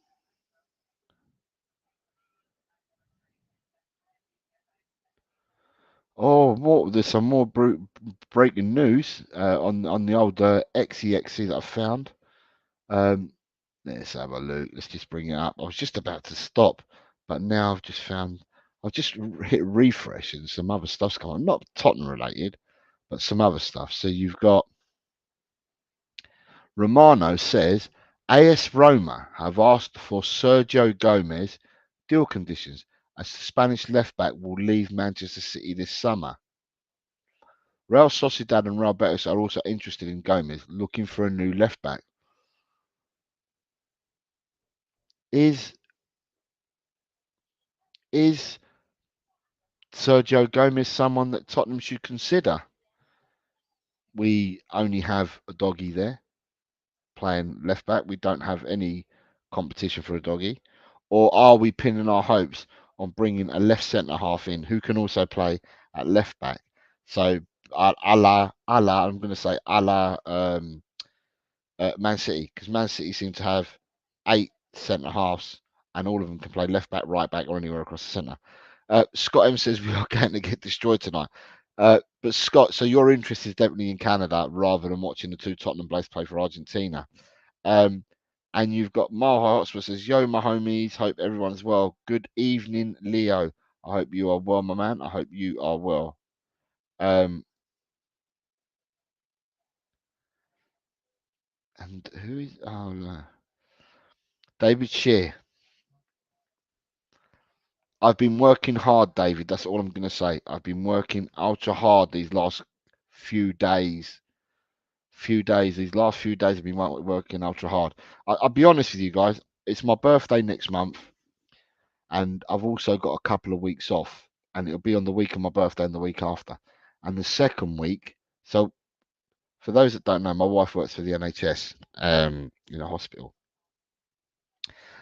Oh, what? There's some more breaking news on the old XEXC that I found. Um, let's have a look. Let's just bring it up. I was just about to stop, but now I've just found. I've just hit refresh and some other stuff's come on. Not Tottenham related, but some other stuff. So you've got Romano says AS Roma have asked for Sergio Gomez deal conditions as the Spanish left back will leave Manchester City this summer. Real Sociedad and Real Betis are also interested in Gomez, looking for a new left back. Is is Sergio Gomez someone that Tottenham should consider? We only have a doggy there playing left back. We don't have any competition for a doggy. Or are we pinning our hopes on bringing a left centre half in who can also play at left back? So, I'm going to say Man City, because Man City seem to have 8 centre halves, and all of them can play left back, right back, or anywhere across the centre. Scott M says we are going to get destroyed tonight. But Scott, so your interest is definitely in Canada rather than watching the 2 Tottenham players play for Argentina. Um, and you've got Maha Hotspur says, "Yo, my homies, hope everyone's well. Good evening, Leo. I hope you are well, my man. I hope you are well." Um, and who is? Oh, no. David Shear. I've been working hard, David. That's all I'm going to say. I've been working ultra hard these last few days. These last few days, I've been working ultra hard. I'll be honest with you guys. It's my birthday next month, and I've also got a couple of weeks off, and it'll be on the week of my birthday and the week after. And the second week, so for those that don't know, my wife works for the NHS in a hospital,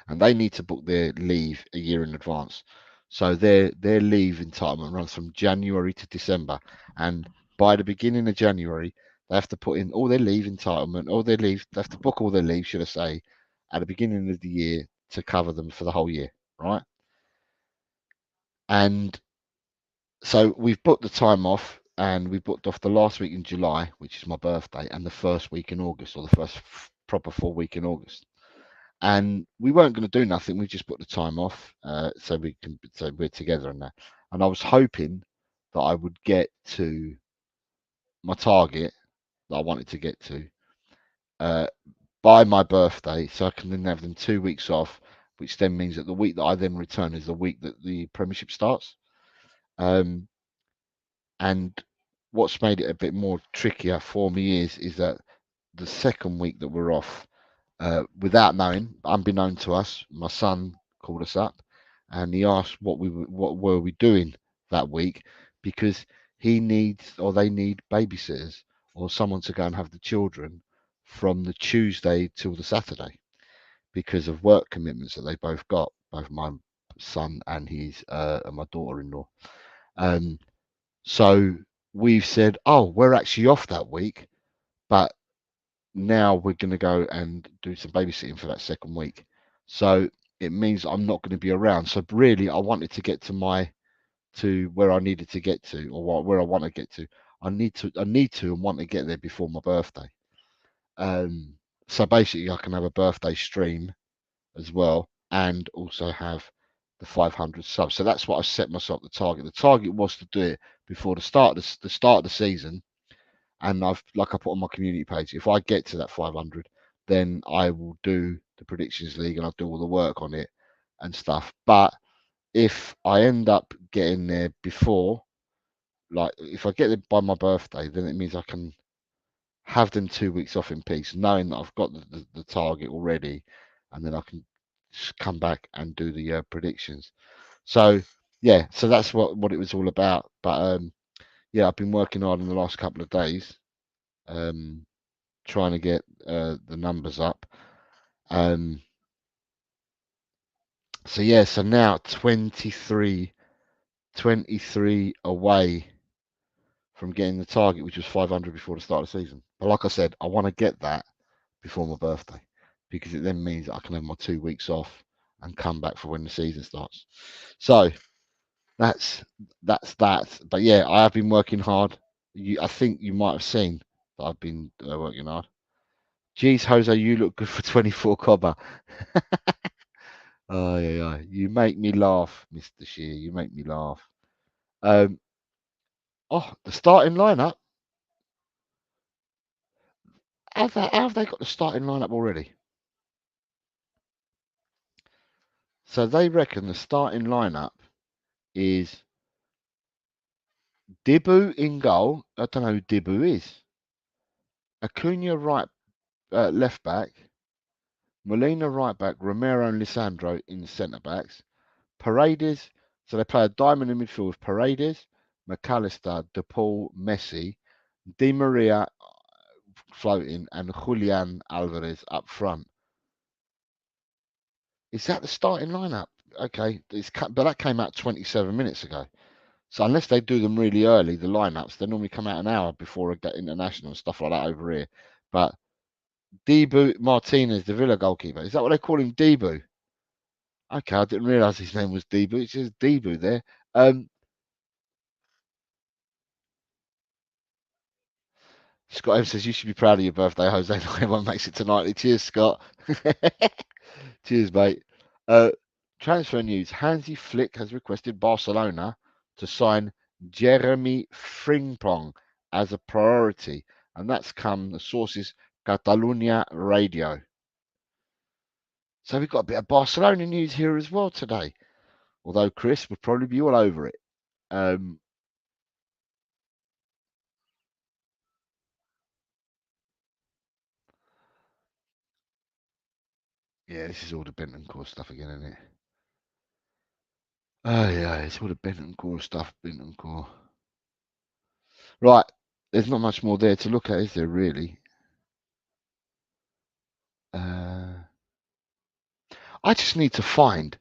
and they need to book their leave a year in advance. So their leave entitlement runs from January to December, and by the beginning of January, they have to put in all their leave entitlement, all their leave. They have to book all their leave, should I say, at the beginning of the year to cover them for the whole year, right? And so we've booked the time off, and we booked off the last week in July, which is my birthday, and the first week in August, or the first proper full week in August. And we weren't going to do nothing. We just put the time off, so we're together and that. And I was hoping that I would get to my target that I wanted to get to uh, by my birthday, so I can then have them 2 weeks off, which then means that the week that I then return is the week that the Premiership starts. Um, and what's made it a bit more trickier for me is that the second week that we're off, without knowing, unbeknown to us, my son called us up and he asked what were we doing that week, because he needs, or they need, babysitters or someone to go and have the children from the Tuesday till the Saturday because of work commitments that they both got, both my son and his and my daughter-in-law. So we've said, oh, we're actually off that week, but now we're going to go and do some babysitting for that second week. So it means I'm not going to be around. So really, I wanted to get to where I needed to get to, or where I want to get to. I need to and want to get there before my birthday. So basically, I can have a birthday stream as well, and also have the 500 subs. So that's what I set myself the target. The target was to do it before the start of the season. And I've, like I put on my community page, if I get to that 500, then I will do the predictions league and I'll do all the work on it and stuff. But if I end up getting there before, like if I get there by my birthday, then it means I can have them 2 weeks off in peace, knowing that I've got the target already, and then I can just come back and do the predictions. So yeah, so that's what it was all about. But yeah, I've been working hard in the last couple of days, trying to get the numbers up. So yeah, so now 23 away from getting the target, which was 500 before the start of the season. But like I said, I want to get that before my birthday, because it then means that I can have my 2 weeks off and come back for when the season starts. So that's that. But yeah, I have been working hard. I think you might have seen that I've been working hard. Geez, Jose, you look good for 24 cobber. Oh yeah, you make me laugh, Mr. Shear. You make me laugh. Um, oh, the starting lineup. How have they got the starting lineup already? So they reckon the starting lineup is Dibu in goal. I don't know who Dibu is. Acuna left back. Molina right back. Romero and Lisandro in centre backs. Paredes. So they play a diamond in midfield with Paredes, McAllister, DePaul, Messi, Di Maria floating, and Julian Alvarez up front. Is that the starting lineup? Okay, but that came out 27 minutes ago. So unless they do them really early, the lineups, they normally come out an hour before a international and stuff like that over here. But Debu Martinez, the Villa goalkeeper, is that what they call him, Debu? Okay, I didn't realise his name was Debu. It says Debu there. Scott M says you should be proud of your birthday, Jose. Not everyone makes it tonight. Cheers, Scott. Cheers, mate. Transfer news. Hansi Flick has requested Barcelona to sign Jeremy Frimpong as a priority, and that's come the sources Catalunya Radio. So we've got a bit of Barcelona news here as well today, although Chris would probably be all over it. Yeah, this is all the Bentancur stuff again, isn't it? Oh yeah, it's all the Bentancur stuff, Bentancur. Right, there's not much more there to look at, is there really? I just need to find.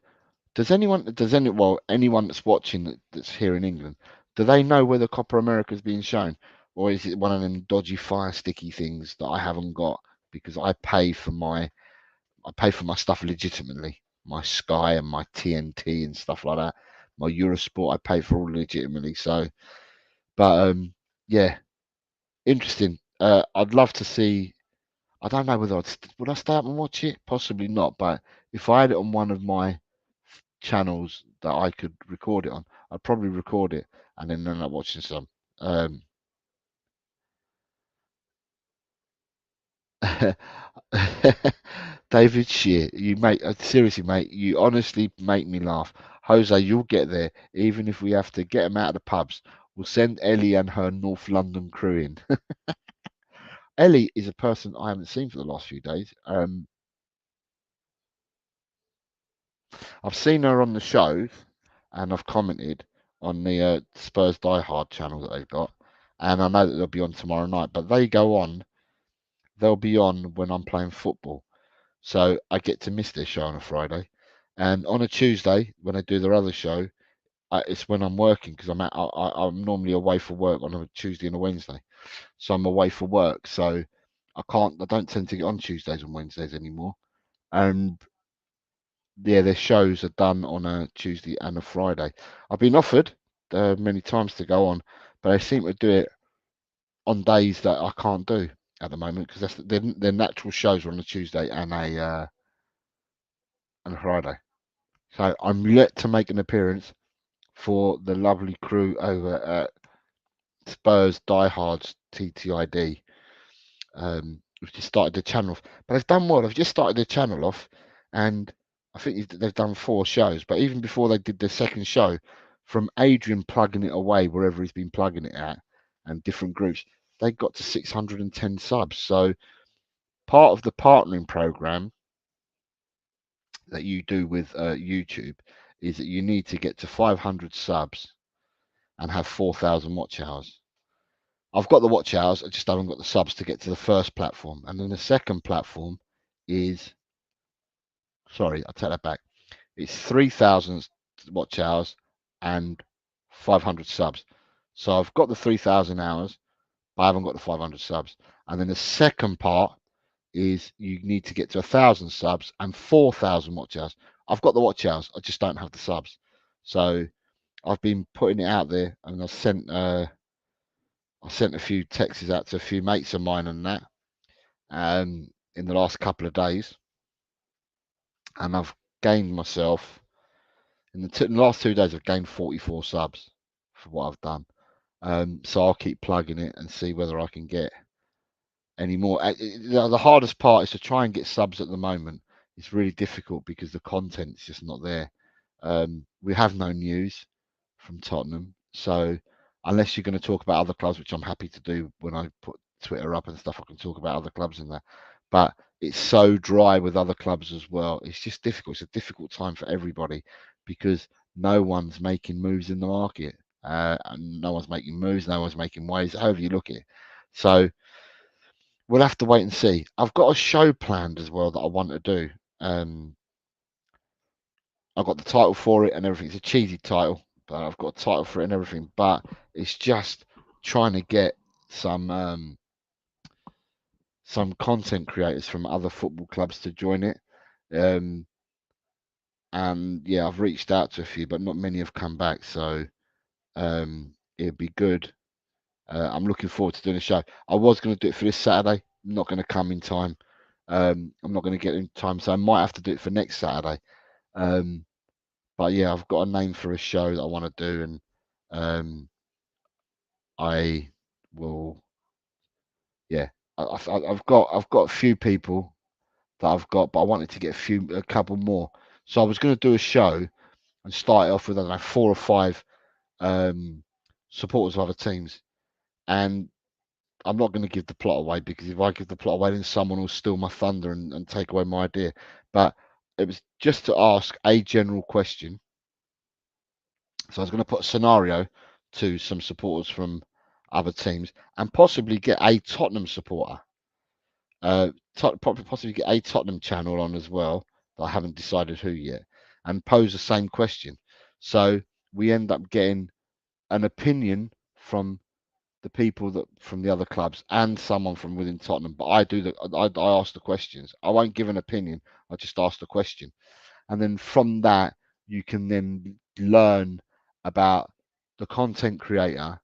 Anyone that's watching that's here in England, do they know whether Copper America is being shown, or is it one of them dodgy fire sticky things that I haven't got because I pay for my stuff legitimately, my Sky and my TNT and stuff like that, my Eurosport I pay for all legitimately. So, but yeah, interesting. I'd love to see. I don't know whether would I stay up and watch it? Possibly not. But if I had it on one of my channels that I could record it on, I'd probably record it and then end up watching some. David Shear, seriously, mate, you honestly make me laugh. Jose, you'll get there, even if we have to get them out of the pubs We'll send Ellie and her North London crew in. Ellie is a person I haven't seen for the last few days. I've seen her on the shows, and I've commented on the Spurs Die Hard channel that they've got, and I know that they'll be on tomorrow night. But they'll be on when I'm playing football, so I get to miss their show on a Friday, and on a Tuesday when they do their other show, it's when I'm working because I'm normally away for work on a Tuesday and a Wednesday, so I'm away for work, so I don't tend to get on Tuesdays and Wednesdays anymore, and yeah, their shows are done on a Tuesday and a Friday. I've been offered many times to go on, but they seem to do it on days that I can't do at the moment because their natural shows are on a Tuesday and a Friday. So I'm yet to make an appearance for the lovely crew over at Spurs Diehards TTID. We've just started the channel off, but they've done well. They've just started the channel off, and I think they've done 4 shows. But even before they did the second show, from Adrian plugging it away wherever he's been plugging it at, and different groups, they got to 610 subs. So part of the partnering program that you do with YouTube is that you need to get to 500 subs and have 4,000 watch hours. I've got the watch hours, I just haven't got the subs to get to the first platform. And then the second platform is, sorry, I take that back. It's 3,000 watch hours and 500 subs. So I've got the 3,000 hours, but I haven't got the 500 subs. And then the second part is you need to get to 1,000 subs and 4,000 watch hours. I've got the watch hours, I just don't have the subs. So I've been putting it out there, and I sent a few texts out to a few mates of mine and that in the last couple of days, and I've gained myself in the last 2 days. I've gained 44 subs for what I've done. So I'll keep plugging it and see whether I can get any more. The hardest part is to try and get subs at the moment. It's really difficult because the content's just not there. We have no news from Tottenham, so unless you're going to talk about other clubs, which I'm happy to do when I put Twitter up and stuff, I can talk about other clubs in there. But it's so dry with other clubs as well. It's just difficult. It's a difficult time for everybody because no one's making moves in the market. And no one's making moves. No one's making waves. However you look at it, so we'll have to wait and see. I've got a show planned as well that I want to do. I've got the title for it and everything. It's a cheesy title, but I've got a title for it and everything. But it's just trying to get some content creators from other football clubs to join it. And yeah, I've reached out to a few, but not many have come back. So it'd be good. I'm looking forward to doing a show. I was going to do it for this Saturday. I'm not going to come in time. I'm not going to get in time, so I might have to do it for next Saturday. But yeah, I've got a name for a show that I want to do, and I will. Yeah, I've got a few people that I've got, but I wanted to get a couple more. So I was going to do a show and start it off with, I don't know, 4 or 5 supporters of other teams, and I'm not going to give the plot away because if I give the plot away, then someone will steal my thunder and take away my idea. But it was just to ask a general question. So I was going to put a scenario to some supporters from other teams and possibly get a Tottenham supporter. Possibly get a Tottenham channel on as well. But I haven't decided who yet, and pose the same question. So we end up getting an opinion from the people that from the other clubs and someone from within Tottenham. But I ask the questions. I won't give an opinion. I just ask the question, and then from that you can then learn about the content creator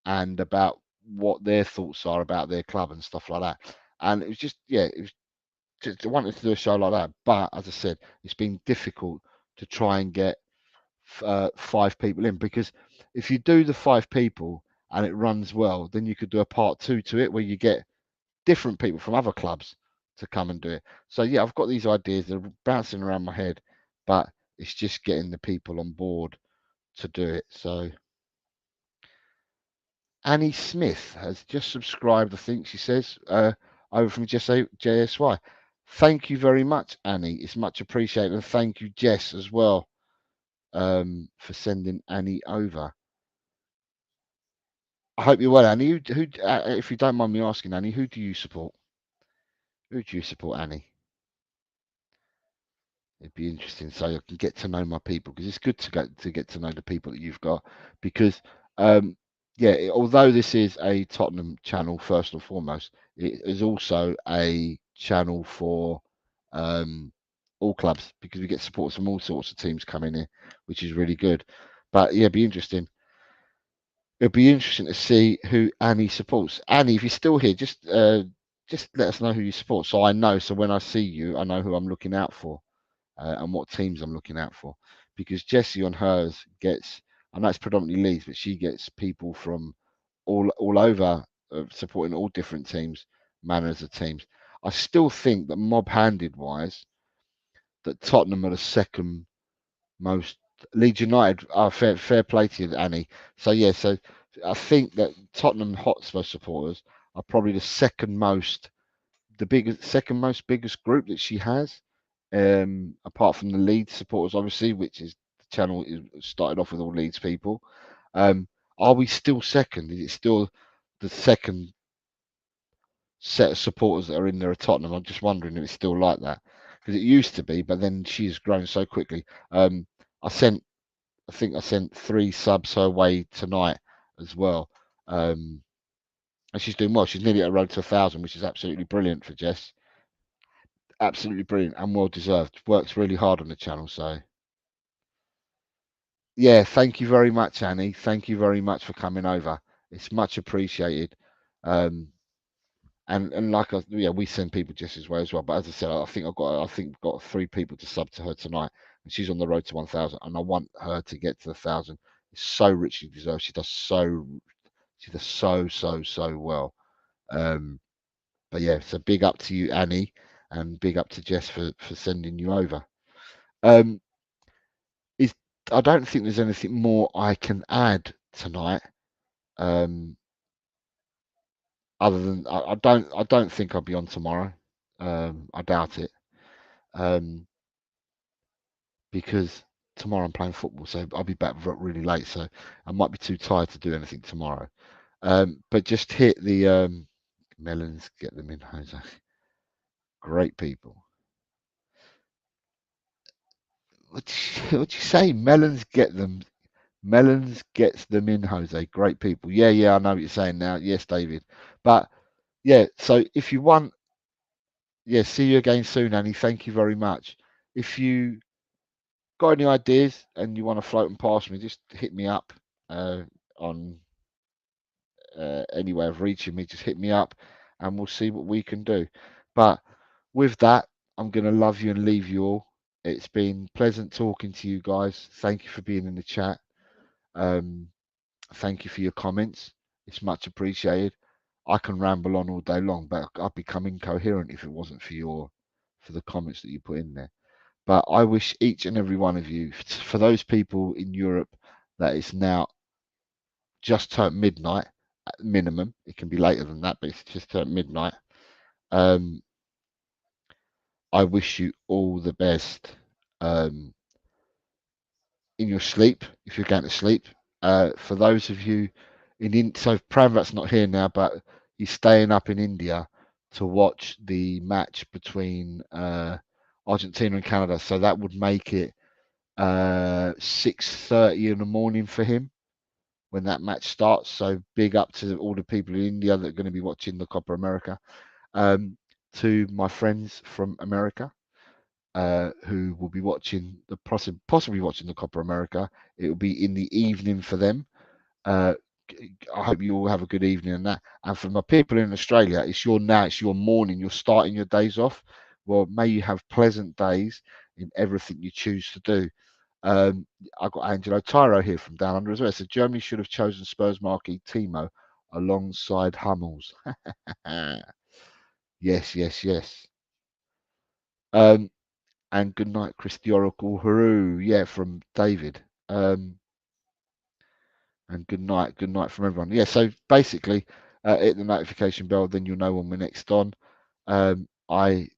and about what their thoughts are about their club and stuff like that. And it was just it was just I wanted to do a show like that, but as I said, it's been difficult to try and get 5 people in because if you do the 5 people and it runs well, then you could do a part 2 to it where you get different people from other clubs to come and do it. So yeah, I've got these ideas that are bouncing around my head, but it's just getting the people on board to do it. So Annie Smith has just subscribed, I think she says, over from JSY. Thank you very much, Annie. It's much appreciated. And thank you, Jess, as well, for sending Annie over. I hope you're well, Annie. If you don't mind me asking, Annie, who do you support? Who do you support, Annie? It'd be interesting, so I can get to know my people, because it's good to get to know the people that you've got. Because, yeah, although this is a Tottenham channel first and foremost, it is also a channel for all clubs, because we get supporters from all sorts of teams coming in, which is really good. But yeah, it'd be interesting. It'd be interesting to see who Annie supports. Annie, if you're still here, just let us know who you support, so I know. So when I see you, I know who I'm looking out for, and what teams I'm looking out for. Because Jessie on hers gets, I know it's predominantly Leeds, but she gets people from all over, supporting all different teams, manners of teams. I still think that mob-handed wise, that Tottenham are the second most. Leeds United are fair play to you, Annie. So yeah, so I think that Tottenham Hotspur supporters are probably the second most biggest group that she has, apart from the Leeds supporters, obviously, which is the channel is started off with all Leeds people. Are we still second? Is it still the second set of supporters that are in there at Tottenham? I'm just wondering if it's still like that, because it used to be, but then she's grown so quickly. I think I sent 3 subs her way tonight as well. And she's doing well. She's nearly at a road to 1,000, which is absolutely brilliant for Jess. Absolutely brilliant and well deserved. Works really hard on the channel. So yeah, thank you very much, Annie. Thank you very much for coming over. It's much appreciated. And like yeah, we send people just as well as well. But as I said, I think we've got 3 people to sub to her tonight, and she's on the road to 1,000. And I want her to get to 1,000. It's so richly deserved. She does so well. But yeah, so big up to you, Annie, and big up to Jess for sending you over. Um, is I don't think there's anything more I can add tonight. Um, Other than I don't think I'll be on tomorrow. I doubt it. Because tomorrow I'm playing football, so I'll be back really late, so I might be too tired to do anything tomorrow. But just hit the melons, get them in, Jose. Great people. What you say? Melons get them. Melons gets them in, Jose. Great people. Yeah, I know what you're saying now. Yes, David. But yeah, so if you want, yeah, see you again soon, Annie. Thank you very much. If you got any ideas and you want to float them past me, just hit me up on any way of reaching me. Just hit me up and we'll see what we can do. But with that, I'm going to love you and leave you all. It's been pleasant talking to you guys. Thank you for being in the chat. Thank you for your comments. It's much appreciated. I can ramble on all day long, but I'd become incoherent if it wasn't for the comments that you put in there. But I wish each and every one of you, for those people in Europe that it's now just turned midnight at minimum. It can be later than that, but it's just turned midnight. Um, I wish you all the best in your sleep if you're going to sleep. For those of you so Pramvat's not here now, but he's staying up in India to watch the match between Argentina and Canada. So that would make it 6:30 in the morning for him when that match starts. So big up to all the people in India that are going to be watching the Copa America. To my friends from America, who will be watching possibly watching the Copa America. It will be in the evening for them. Uh, I hope you all have a good evening and that. And for my people in Australia, it's your morning. You're starting your days off. Well, may you have pleasant days in everything you choose to do. I've got Angelo Tyro here from down under as well. So Germany should have chosen Spurs marquee Timo alongside Hummels. Yes. Um, and good night, Chris the Oracle. Haru. Yeah, from David. and good night from everyone. Yeah, so basically, hit the notification bell, then you'll know when we're next on. As I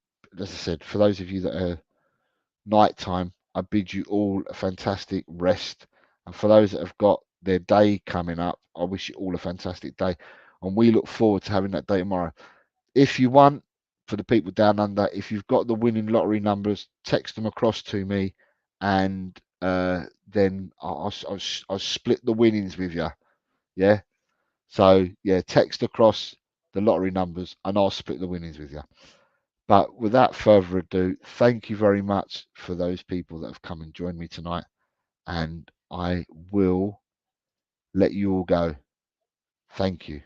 said, for those of you that are nighttime, I bid you all a fantastic rest. And for those that have got their day coming up, I wish you all a fantastic day. And we look forward to having that day tomorrow. If you want, for the people down under, if you've got the winning lottery numbers, text them across to me, and then I'll split the winnings with you. Yeah. So yeah, text across the lottery numbers, and I'll split the winnings with you. But without further ado, thank you very much for those people that have come and joined me tonight, and I will let you all go. Thank you.